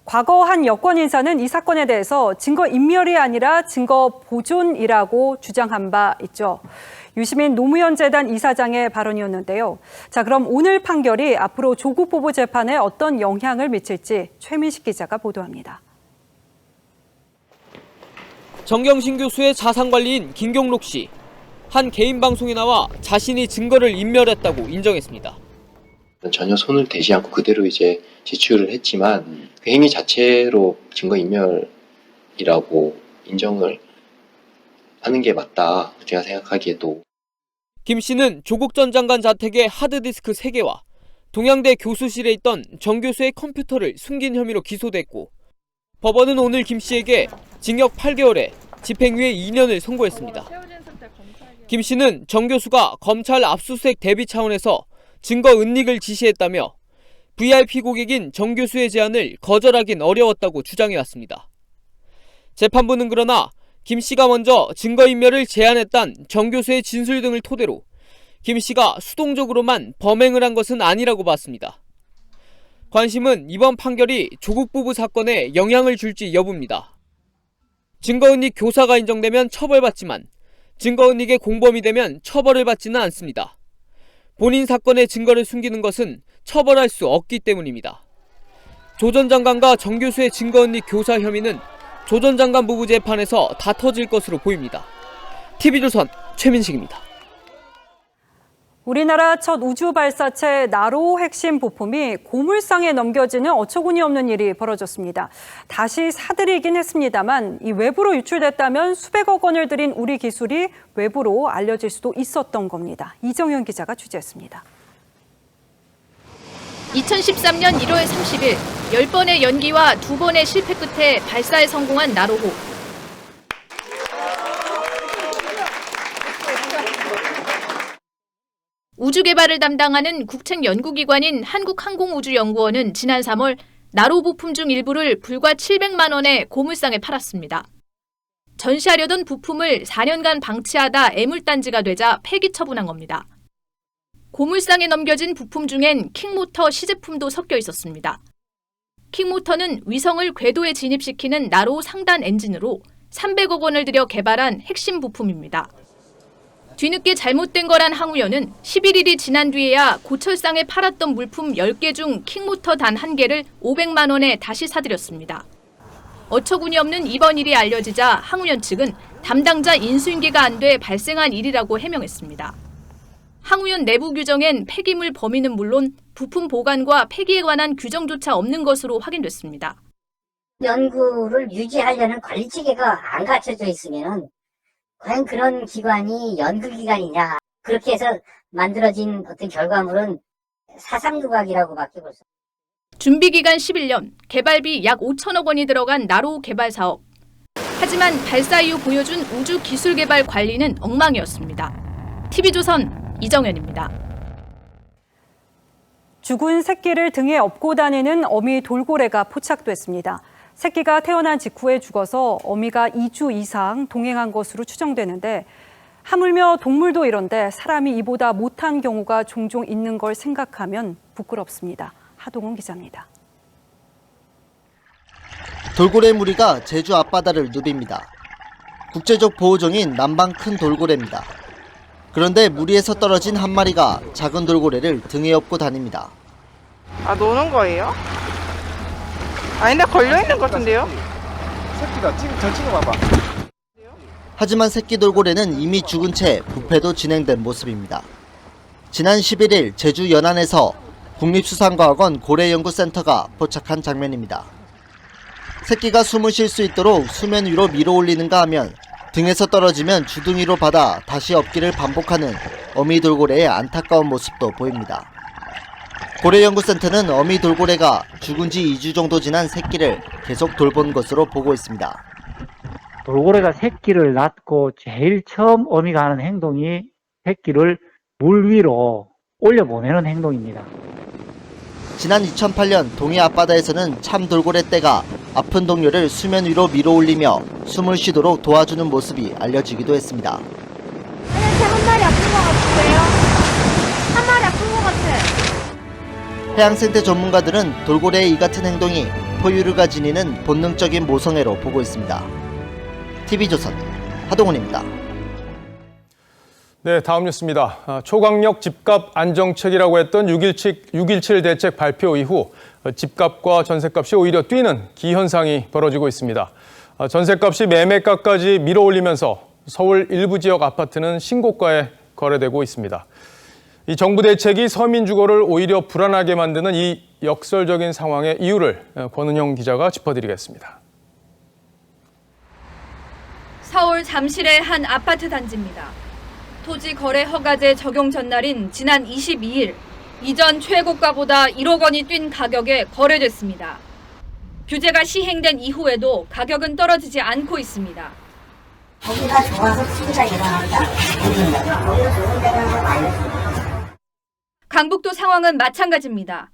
과거 한 여권 인사는 이 사건에 대해서 증거인멸이 아니라 증거보존이라고 주장한 바 있죠. 유시민 노무현 재단 이사장의 발언이었는데요. 자, 그럼 오늘 판결이 앞으로 조국 부부 재판에 어떤 영향을 미칠지 최민식 기자가 보도합니다. 정경심 교수의 자산관리인 김경록 씨. 한 개인 방송에 나와 자신이 증거를 인멸했다고 인정했습니다. 전혀 손을 대지 않고 그대로 이제 제출을 했지만 그 행위 자체로 증거인멸이라고 인정을 하는 게 맞다. 제가 생각하기에도. 김 씨는 조국 전 장관 자택의 하드디스크 3개와 동양대 교수실에 있던 정 교수의 컴퓨터를 숨긴 혐의로 기소됐고 법원은 오늘 김 씨에게 징역 8개월에 집행유예 2년을 선고했습니다. 김 씨는 정 교수가 검찰 압수수색 대비 차원에서 증거 은닉을 지시했다며 VIP 고객인 정 교수의 제안을 거절하긴 어려웠다고 주장해왔습니다. 재판부는 그러나 김 씨가 먼저 증거인멸을 제안했단 정 교수의 진술 등을 토대로 김 씨가 수동적으로만 범행을 한 것은 아니라고 봤습니다. 관심은 이번 판결이 조국 부부 사건에 영향을 줄지 여부입니다. 증거은닉 교사가 인정되면 처벌받지만 증거은닉의 공범이 되면 처벌을 받지는 않습니다. 본인 사건의 증거를 숨기는 것은 처벌할 수 없기 때문입니다. 조 전 장관과 정 교수의 증거은닉 교사 혐의는 조 전 장관 부부 재판에서 다 터질 것으로 보입니다. TV조선 최민식입니다. 우리나라 첫 우주 발사체 나로 핵심 부품이 고물상에 넘겨지는 어처구니 없는 일이 벌어졌습니다. 다시 사들이긴 했습니다만 이 외부로 유출됐다면 수백억 원을 들인 우리 기술이 외부로 알려질 수도 있었던 겁니다. 이정현 기자가 취재했습니다. 2013년 1월 30일 10번의 연기와 2번의 실패 끝에 발사에 성공한 나로호. 우주 개발을 담당하는 국책연구기관인 한국항공우주연구원은 지난 3월 나로 부품 중 일부를 불과 700만 원에 고물상에 팔았습니다. 전시하려던 부품을 4년간 방치하다 애물단지가 되자 폐기 처분한 겁니다. 고물상에 넘겨진 부품 중엔 킹모터 시제품도 섞여 있었습니다. 킹모터는 위성을 궤도에 진입시키는 나로 상단 엔진으로 300억 원을 들여 개발한 핵심 부품입니다. 뒤늦게 잘못된 거란 항우연은 11일이 지난 뒤에야 고철상에 팔았던 물품 10개 중 킹모터 단 1개를 500만 원에 다시 사들였습니다. 어처구니 없는 이번 일이 알려지자 항우연 측은 담당자 인수인계가 안 돼 발생한 일이라고 해명했습니다. 항우연 내부 규정엔 폐기물 범위는 물론 부품 보관과 폐기에 관한 규정조차 없는 것으로 확인됐습니다. 연구를 유지하려는 관리 체계가 안 갖춰져 있으면 과연 그런 기관이 연구기관이냐. 그렇게 해서 만들어진 어떤 결과물은 사상누각이라고밖에 볼 수 없습니다. 준비기간 11년, 개발비 약 5천억 원이 들어간 나로 개발 사업. 하지만 발사 이후 보여준 우주 기술 개발 관리는 엉망이었습니다. TV조선 이정현입니다. 죽은 새끼를 등에 업고 다니는 어미 돌고래가 포착됐습니다. 새끼가 태어난 직후에 죽어서 어미가 2주 이상 동행한 것으로 추정되는데 하물며 동물도 이런데 사람이 이보다 못한 경우가 종종 있는 걸 생각하면 부끄럽습니다. 하동훈 기자입니다. 돌고래 무리가 제주 앞바다를 누빕니다. 국제적 보호종인 남방 큰 돌고래입니다. 그런데 무리에서 떨어진 한 마리가 작은 돌고래를 등에 업고 다닙니다. 아, 노는 거예요? 아닌데 걸려있는 것 같은데요? 새끼다. 저 찍어봐봐. 하지만 새끼 돌고래는 이미 죽은 채 부패도 진행된 모습입니다. 지난 11일 제주 연안에서 국립수산과학원 고래연구센터가 포착한 장면입니다. 새끼가 숨을 쉴 수 있도록 수면 위로 밀어 올리는가 하면 등에서 떨어지면 주둥이로 받아 다시 엎기를 반복하는 어미 돌고래의 안타까운 모습도 보입니다. 고래연구센터는 어미 돌고래가 죽은 지 2주 정도 지난 새끼를 계속 돌본 것으로 보고 있습니다. 돌고래가 새끼를 낳고 제일 처음 어미가 하는 행동이 새끼를 물 위로 올려보내는 행동입니다. 지난 2008년 동해 앞바다에서는 참 돌고래 떼가 아픈 동료를 수면 위로 밀어 올리며 숨을 쉬도록 도와주는 모습이 알려지기도 했습니다. 한 마리 아픈 것 같은데요? 한 마리 아픈 것 같아. 해양생태 전문가들은 돌고래의 이 같은 행동이 포유류가 지니는 본능적인 모성애로 보고 있습니다. TV조선 하동훈입니다. 네, 다음 뉴스입니다. 초강력 집값 안정책이라고 했던 6.17 대책 발표 이후 집값과 전셋값이 오히려 뛰는 기현상이 벌어지고 있습니다. 전셋값이 매매가까지 밀어올리면서 서울 일부 지역 아파트는 신고가에 거래되고 있습니다. 이 정부 대책이 서민 주거를 오히려 불안하게 만드는 이 역설적인 상황의 이유를 권은영 기자가 짚어드리겠습니다. 서울 잠실의 한 아파트 단지입니다. 토지 거래 허가제 적용 전날인 지난 22일, 이전 최고가보다 1억 원이 뛴 가격에 거래됐습니다. 규제가 시행된 이후에도 가격은 떨어지지 않고 있습니다. 거기가 좋아서 수요가 일어난다? 거기가 좋은 데라고 알려줍니다. 강북도 상황은 마찬가지입니다.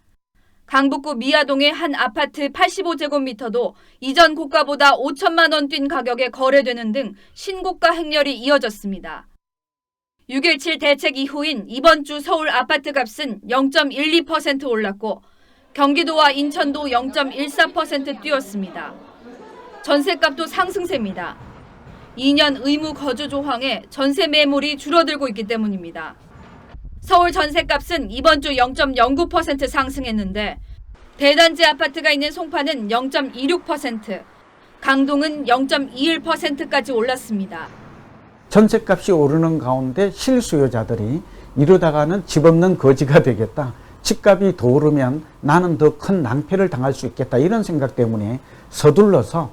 강북구 미아동의 한 아파트 85제곱미터도 이전 고가보다 5천만 원 뛴 가격에 거래되는 등 신고가 행렬이 이어졌습니다. 6.17 대책 이후인 이번 주 서울 아파트 값은 0.12% 올랐고 경기도와 인천도 0.14% 뛰었습니다. 전셋값도 상승세입니다. 2년 의무 거주 조항에 전세 매물이 줄어들고 있기 때문입니다. 서울 전셋값은 이번 주 0.09% 상승했는데 대단지 아파트가 있는 송파는 0.26%, 강동은 0.21%까지 올랐습니다. 전셋값이 오르는 가운데 실수요자들이 이러다가는 집 없는 거지가 되겠다. 집값이 더 오르면 나는 더 큰 낭패를 당할 수 있겠다. 이런 생각 때문에 서둘러서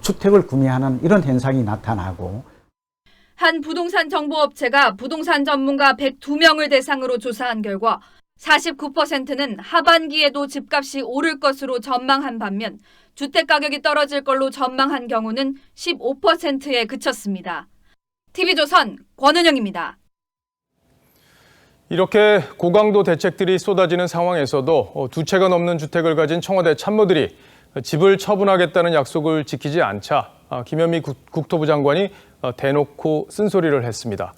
주택을 구매하는 이런 현상이 나타나고 한 부동산 정보업체가 부동산 전문가 102명을 대상으로 조사한 결과 49%는 하반기에도 집값이 오를 것으로 전망한 반면 주택가격이 떨어질 걸로 전망한 경우는 15%에 그쳤습니다. TV조선 권은영입니다. 이렇게 고강도 대책들이 쏟아지는 상황에서도 두 채가 넘는 주택을 가진 청와대 참모들이 집을 처분하겠다는 약속을 지키지 않자 김현미 국토부 장관이 대놓고 쓴소리를 했습니다.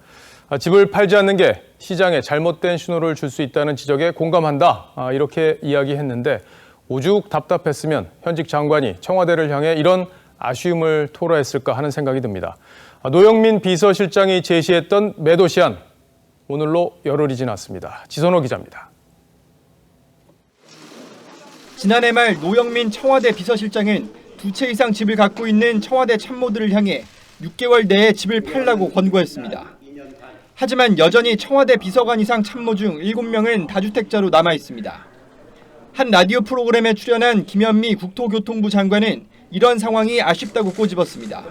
집을 팔지 않는 게 시장에 잘못된 신호를 줄 수 있다는 지적에 공감한다. 이렇게 이야기했는데 오죽 답답했으면 현직 장관이 청와대를 향해 이런 아쉬움을 토로했을까 하는 생각이 듭니다. 노영민 비서실장이 제시했던 매도 시한, 오늘로 열흘이 지났습니다. 지선호 기자입니다. 지난해 말 노영민 청와대 비서실장은 두 채 이상 집을 갖고 있는 청와대 참모들을 향해 6개월 내에 집을 팔라고 권고했습니다. 하지만 여전히 청와대 비서관 이상 참모 중 7명은 다주택자로 남아 있습니다. 한 라디오 프로그램에 출연한 김현미 국토교통부 장관은 이런 상황이 아쉽다고 꼬집었습니다.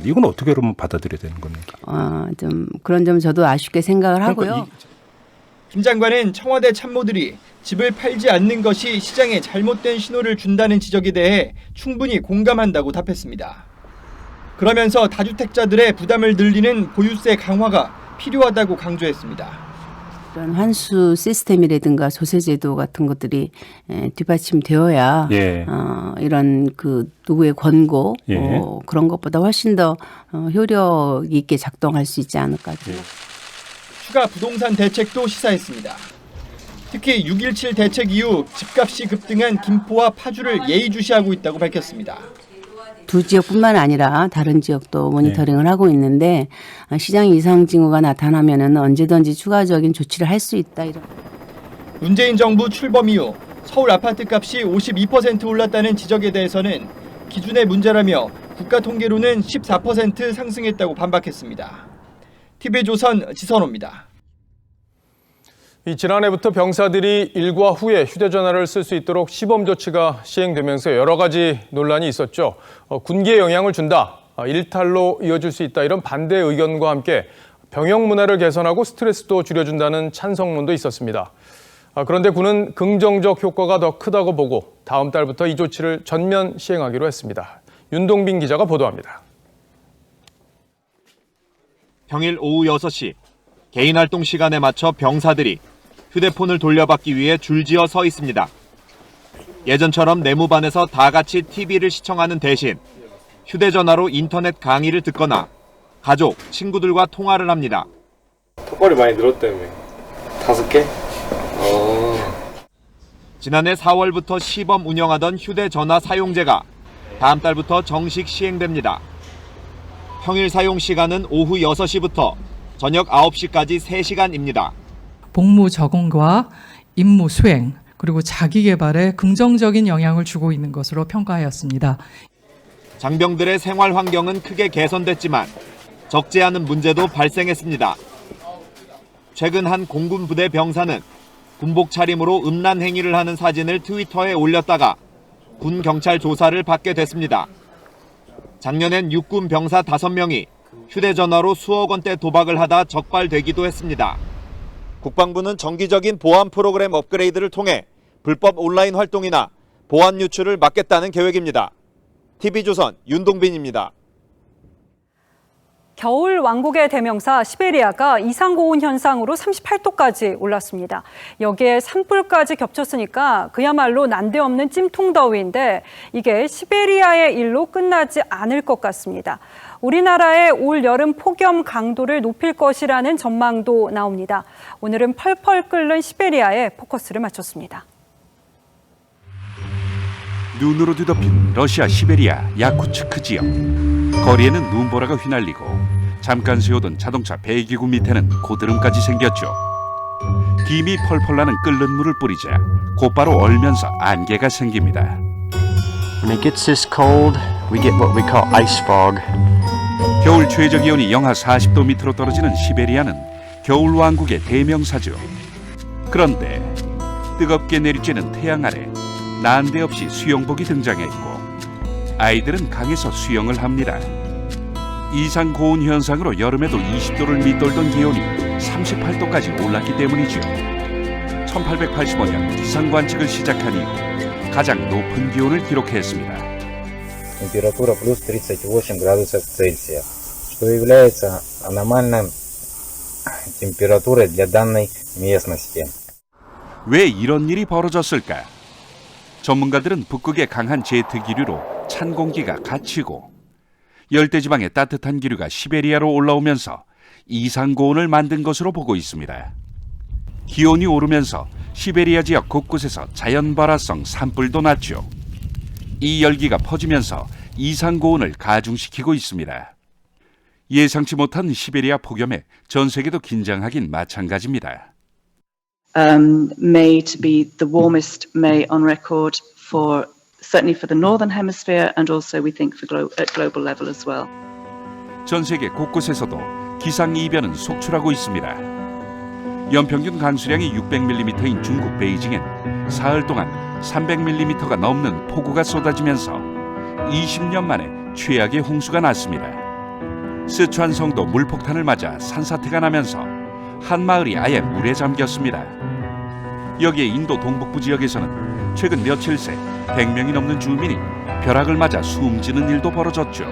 이건 어떻게 그러면 받아들여야 되는 겁니까? 좀 그런 점 저도 아쉽게 생각을 하고요. 김 장관은 청와대 참모들이 집을 팔지 않는 것이 시장에 잘못된 신호를 준다는 지적에 대해 충분히 공감한다고 답했습니다. 그러면서 다주택자들의 부담을 늘리는 보유세 강화가 필요하다고 강조했습니다. 이런 환수 시스템이라든가 조세제도 같은 것들이 뒷받침되어야 이런 그 누구의 권고 그런 것보다 훨씬 더 효력 있게 작동할 수 있지 않을까. 추가 부동산 대책도 시사했습니다. 특히 6.17 대책 이후 집값이 급등한 김포와 파주를 예의주시하고 있다고 밝혔습니다. 두 지역뿐만 아니라 다른 지역도 모니터링을 하고 있는데 시장 이상 징후가 나타나면은 언제든지 추가적인 조치를 할 수 있다. 이런. 문재인 정부 출범 이후 서울 아파트 값이 52% 올랐다는 지적에 대해서는 기준의 문제라며 국가 통계로는 14% 상승했다고 반박했습니다. TV조선 지선호입니다. 지난해부터 병사들이 일과 후에 휴대전화를 쓸 수 있도록 시범 조치가 시행되면서 여러 가지 논란이 있었죠. 군기에 영향을 준다, 일탈로 이어질 수 있다, 이런 반대 의견과 함께 병영 문화를 개선하고 스트레스도 줄여준다는 찬성론도 있었습니다. 그런데 군은 긍정적 효과가 더 크다고 보고 다음 달부터 이 조치를 전면 시행하기로 했습니다. 윤동빈 기자가 보도합니다. 평일 오후 6시, 개인 활동 시간에 맞춰 병사들이 휴대폰을 돌려받기 위해 줄지어 서 있습니다. 예전처럼 내무반에서 다 같이 TV를 시청하는 대신 휴대전화로 인터넷 강의를 듣거나 가족, 친구들과 통화를 합니다. 턱걸이 많이 늘었다며. 5개? 지난해 4월부터 시범 운영하던 휴대전화 사용제가 다음 달부터 정식 시행됩니다. 평일 사용 시간은 오후 6시부터 저녁 9시까지 3시간입니다. 복무 적응과 임무 수행, 그리고 자기 개발에 긍정적인 영향을 주고 있는 것으로 평가하였습니다. 장병들의 생활 환경은 크게 개선됐지만 적지 않은 문제도 발생했습니다. 최근 한 공군 부대 병사는 군복 차림으로 음란 행위를 하는 사진을 트위터에 올렸다가 군 경찰 조사를 받게 됐습니다. 작년엔 육군 병사 5명이 휴대전화로 수억 원대 도박을 하다 적발되기도 했습니다. 국방부는 정기적인 보안 프로그램 업그레이드를 통해 불법 온라인 활동이나 보안 유출을 막겠다는 계획입니다. TV조선 윤동빈입니다. 겨울 왕국의 대명사 시베리아가 이상고온 현상으로 38도까지 올랐습니다. 여기에 산불까지 겹쳤으니까 그야말로 난데없는 찜통더위인데 이게 시베리아의 일로 끝나지 않을 것 같습니다. 우리나라의 올 여름 폭염 강도를 높일 것이라는 전망도 나옵니다. 오늘은 펄펄 끓는 시베리아에 포커스를 맞췄습니다. 눈으로 뒤덮인 러시아 시베리아 야쿠츠크 지역. 거리에는 눈보라가 휘날리고 잠깐 세우던 자동차 배기구 밑에는 고드름까지 생겼죠. 김이 펄펄 나는 끓는 물을 뿌리자 곧바로 얼면서 안개가 생깁니다. When it gets this cold, we get what we call ice fog. 겨울 최저 기온이 영하 40도 밑으로 떨어지는 시베리아는 겨울 왕국의 대명사죠. 그런데 뜨겁게 내리쬐는 태양 아래 난데없이 수영복이 등장했고 아이들은 강에서 수영을 합니다. 이상 고온 현상으로 여름에도 20도를 밑돌던 기온이 38도까지 올랐기 때문이죠. 1885년 기상 관측을 시작한 이후 가장 높은 기온을 기록했습니다. Температура плюс 38 градусов Цельсия, что является аномальной температурой для данной местности. 왜 이런 일이 벌어졌을까? 전문가들은 북극의 강한 제트 기류로 찬 공기가 갇히고 열대지방의 따뜻한 기류가 시베리아로 올라오면서 이상 고온을 만든 것으로 보고 있습니다. 기온이 오르면서 시베리아 지역 곳곳에서 자연 발화성 산불도 났죠. 이 열기가 퍼지면서 이상 고온을 가중시키고 있습니다. 예상치 못한 시베리아 폭염에 전 세계도 긴장하긴 마찬가지입니다. May to be the warmest May on record for certainly for the northern hemisphere and also we think for at global level as well. 전 세계 곳곳에서도 기상 이변은 속출하고 있습니다. 연평균 강수량이 600mm인 중국 베이징엔 사흘 동안 300mm가 넘는 폭우가 쏟아지면서 20년 만에 최악의 홍수가 났습니다. 스촨성도 물폭탄을 맞아 산사태가 나면서 한 마을이 아예 물에 잠겼습니다. 여기에 인도 동북부 지역에서는 최근 며칠 새 100명이 넘는 주민이 벼락을 맞아 숨지는 일도 벌어졌죠.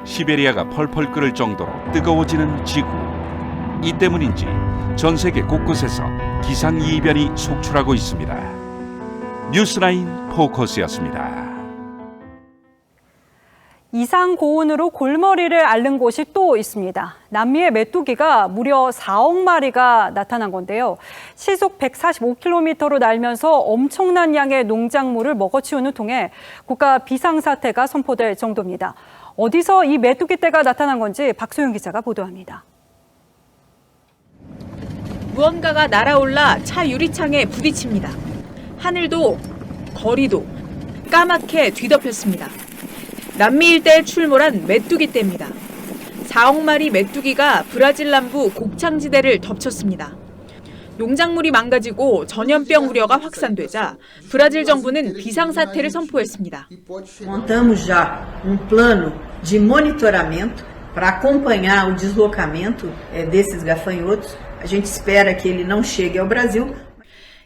시베리아가 펄펄 끓을 정도로 뜨거워지는 지구. 이 때문인지 전 세계 곳곳에서 기상 이변이 속출하고 있습니다. 뉴스라인 포커스였습니다. 이상 고온으로 골머리를 앓는 곳이 또 있습니다. 남미의 메뚜기가 무려 4억 마리가 나타난 건데요. 시속 145km로 날면서 엄청난 양의 농작물을 먹어치우는 통에 국가 비상사태가 선포될 정도입니다. 어디서 이 메뚜기 떼가 나타난 건지 박소영 기자가 보도합니다. 무언가가 날아올라 차 유리창에 부딪힙니다. 하늘도 거리도 까맣게 뒤덮였습니다. 남미 일대에 출몰한 메뚜기 떼입니다. 4억 마리 메뚜기가 브라질 남부 곡창지대를 덮쳤습니다. 농작물이 망가지고 전염병 우려가 확산되자 브라질 정부는 비상사태를 선포했습니다. Montamos já plano de monitoramento para acompanhar o deslocamento desses gafanhotos. A gente espera que ele não chegue ao Brasil.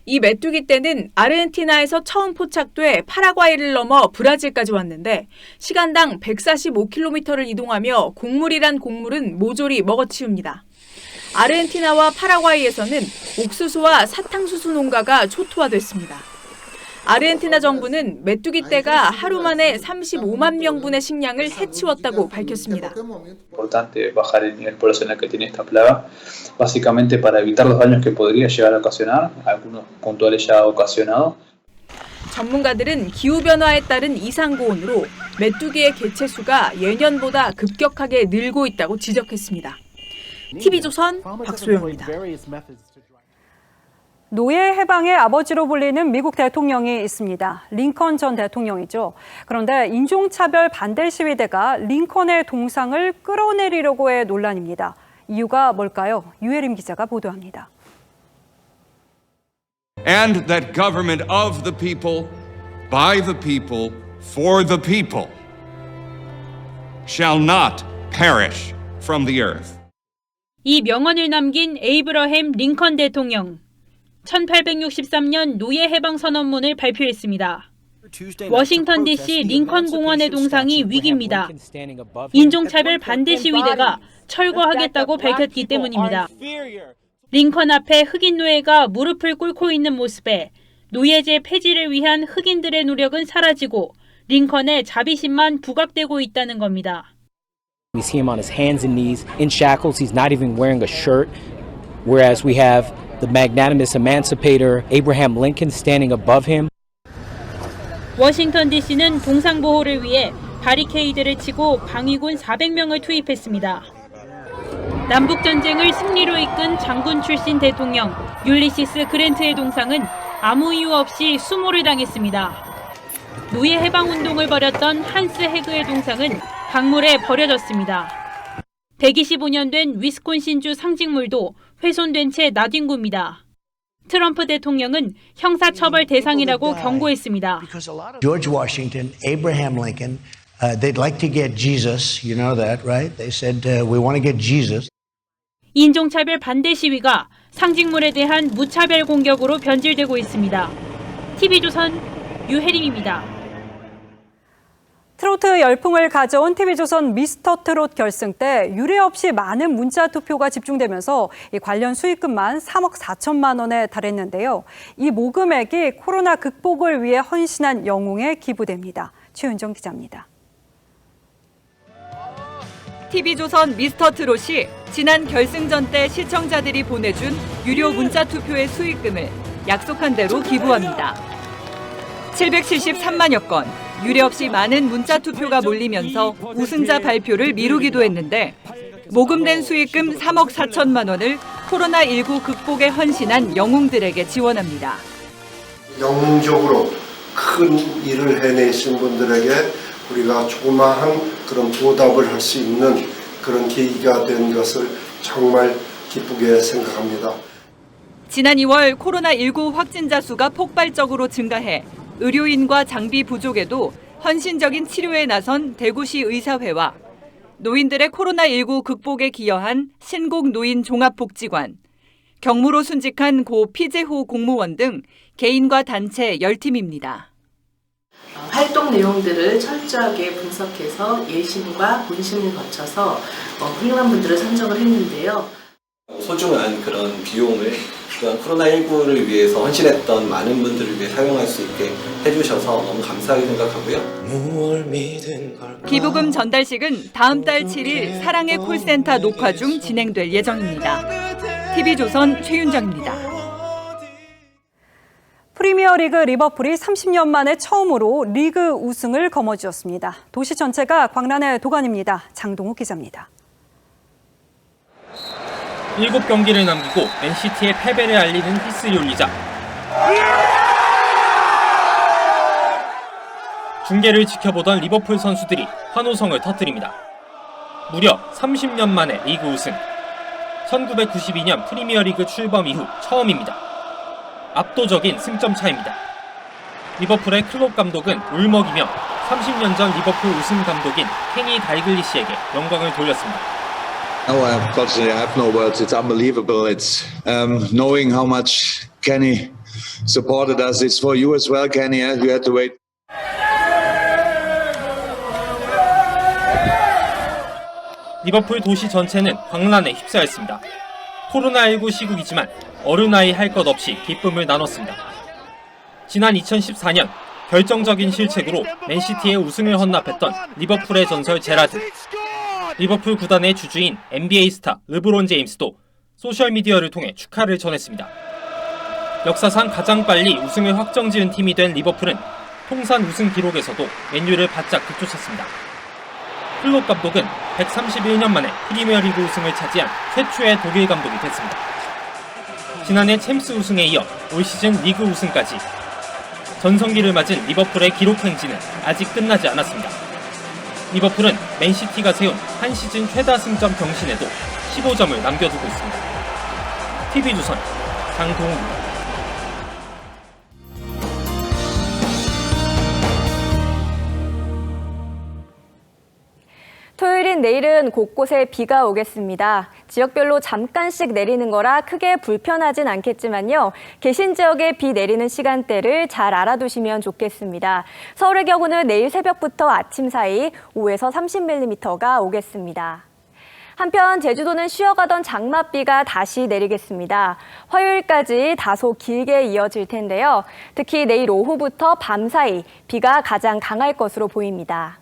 이 메뚜기 떼는 아르헨티나에서 처음 포착돼 파라과이를 넘어 브라질까지 왔는데 시간당 145km를 이동하며 곡물이란 곡물은 모조리 먹어치웁니다. 아르헨티나와 파라과이에서는 옥수수와 사탕수수 농가가 초토화됐습니다. 아르헨티나 정부는 메뚜기 떼가 하루 만에 35만 명분의 식량을 해치웠다고 밝혔습니다. Importante bajar el nivel poblacional que tiene esta plaga, básicamente para evitar los daños que podría llegar a ocasionar, algunos puntuales ya ha ocasionado. 전문가들은 기후변화에 따른 이상고온으로 메뚜기의 개체수가 예년보다 급격하게 늘고 있다고 지적했습니다. TV조선 박소영입니다. 노예 해방의 아버지로 불리는 미국 대통령이 있습니다. 링컨 전 대통령이죠. 그런데 인종차별 반대 시위대가 링컨의 동상을 끌어내리려고 해 논란입니다. 이유가 뭘까요? 유혜림 기자가 보도합니다. And that government of the people, by the people, for the people shall not perish from the earth. 이 명언을 남긴 에이브러햄 링컨 대통령. 1863년 노예 해방 선언문을 발표했습니다. 워싱턴 DC 링컨 공원의 동상이 위기입니다. 인종차별 반대 시위대가 철거하겠다고 밝혔기 때문입니다. 링컨 앞에 흑인 노예가 무릎을 꿇고 있는 모습에 노예제 폐지를 위한 흑인들의 노력은 사라지고 링컨의 자비심만 부각되고 있다는 겁니다. We see him on his hands and knees in shackles. He's not even wearing a shirt. Whereas we have the magnanimous emancipator Abraham Lincoln standing above him. 워싱턴 DC는 동상 보호를 위해 바리케이드를 치고 방위군 400명을 투입했습니다. 남북전쟁을 승리로 이끈 장군 출신 대통령 율리시스 그랜트의 동상은 아무 이유 없이 수모를 당했습니다. 노예 해방 운동을 벌였던 한스 해그의 동상은 강물에 버려졌습니다. 125년 된 위스콘신주 상징물도 훼손된 채 놔둔 겁니다. 트럼프 대통령은 형사처벌 대상이라고 경고했습니다. George Washington, Abraham Lincoln, they'd like to get Jesus. You know that, right? They said we want to get Jesus. 인종차별 반대 시위가 상징물에 대한 무차별 공격으로 변질되고 있습니다. TV조선 유혜림입니다. 트로트 열풍을 가져온 TV조선 미스터 트롯 결승 때 유례 없이 많은 문자 투표가 집중되면서 이 관련 수익금만 3억 4천만 원에 달했는데요. 이 모금액이 코로나 극복을 위해 헌신한 영웅에 기부됩니다. 최윤정 기자입니다. TV조선 미스터 트롯이 지난 결승전 때 시청자들이 보내준 유료 문자 투표의 수익금을 약속한 대로 기부합니다. 773만여 건. 유례 없이 많은 문자 투표가 몰리면서 우승자 발표를 미루기도 했는데 모금된 수익금 3억 4천만 원을 코로나19 극복에 헌신한 영웅들에게 지원합니다. 영웅적으로 큰 일을 해내신 분들에게 우리가 조그마한 그런 보답을 할 수 있는 그런 계기가 된 것을 정말 기쁘게 생각합니다. 지난 2월 코로나19 확진자 수가 폭발적으로 증가해 의료인과 장비 부족에도 헌신적인 치료에 나선 대구시 의사회와 노인들의 코로나19 극복에 기여한 신곡노인종합복지관, 경무로 순직한 고 피재호 공무원 등 개인과 단체 10팀입니다. 활동 내용들을 철저하게 분석해서 예심과 본심을 거쳐서 훌륭한 분들을 선정을 했는데요. 소중한 그런 비용을 코로나19를 위해서 헌신했던 많은 분들을 위해 사용할 수 있게 해주셔서 너무 감사하게 생각하고요. 기부금 전달식은 다음 달 7일 사랑의 콜센터 녹화 중 진행될 예정입니다. TV조선 최윤정입니다. 프리미어리그 리버풀이 30년 만에 처음으로 리그 우승을 거머쥐었습니다. 도시 전체가 광란의 도가니입니다. 장동욱 기자입니다. 7경기를 남기고 맨시티의 패배를 알리는 히스리올리자. 중계를 지켜보던 리버풀 선수들이 환호성을 터뜨립니다. 무려 30년 만에 리그 우승. 1992년 프리미어리그 출범 이후 처음입니다. 압도적인 승점 차입니다. 리버풀의 클롭 감독은 울먹이며 30년 전 리버풀 우승 감독인 케니 달글리시에게 영광을 돌렸습니다. Unfortunately, I have no words. It's unbelievable. It's knowing how much Kenny supported us. It's for you as well, Kenny. You had to wait. 리버풀 도시 전체는 광란에 휩싸였습니다. 코로나19 시국이지만 어른아이 할 것 없이 기쁨을 나눴습니다. 지난 2014년 결정적인 실책으로 맨시티의 우승을 헌납했던 리버풀의 전설 제라드. 리버풀 구단의 주주인 NBA 스타 르브론 제임스도 소셜미디어를 통해 축하를 전했습니다. 역사상 가장 빨리 우승을 확정지은 팀이 된 리버풀은 통산 우승 기록에서도 맨유를 바짝 뒤쫓았습니다. 클롭 감독은 131년 만에 프리미어리그 우승을 차지한 최초의 독일 감독이 됐습니다. 지난해 챔스 우승에 이어 올 시즌 리그 우승까지 전성기를 맞은 리버풀의 기록 행진은 아직 끝나지 않았습니다. 리버풀은 맨시티가 세운 한 시즌 최다 승점 경신에도 15점을 남겨두고 있습니다. TV조선 장동훈입니다. 토요일인 내일은 곳곳에 비가 오겠습니다. 지역별로 잠깐씩 내리는 거라 크게 불편하진 않겠지만요. 계신 지역에 비 내리는 시간대를 잘 알아두시면 좋겠습니다. 서울의 경우는 내일 새벽부터 아침 사이 5에서 30mm가 오겠습니다. 한편 제주도는 쉬어가던 장맛비가 다시 내리겠습니다. 화요일까지 다소 길게 이어질 텐데요. 특히 내일 오후부터 밤 사이 비가 가장 강할 것으로 보입니다.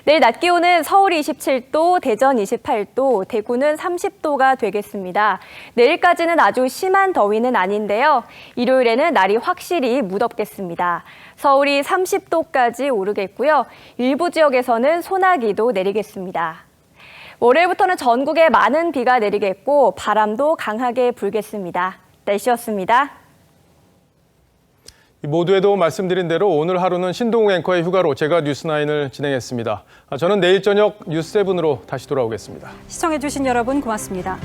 내일 낮 기온은 서울이 27도, 대전 28도, 대구는 30도가 되겠습니다. 내일까지는 아주 심한 더위는 아닌데요. 일요일에는 날이 확실히 무덥겠습니다. 서울이 30도까지 오르겠고요. 일부 지역에서는 소나기도 내리겠습니다. 월요일부터는 전국에 많은 비가 내리겠고 바람도 강하게 불겠습니다. 날씨였습니다. 모두에도 말씀드린 대로 오늘 하루는 신동욱 앵커의 휴가로 제가 뉴스9을 진행했습니다. 저는 내일 저녁 뉴스7으로 다시 돌아오겠습니다. 시청해주신 여러분 고맙습니다.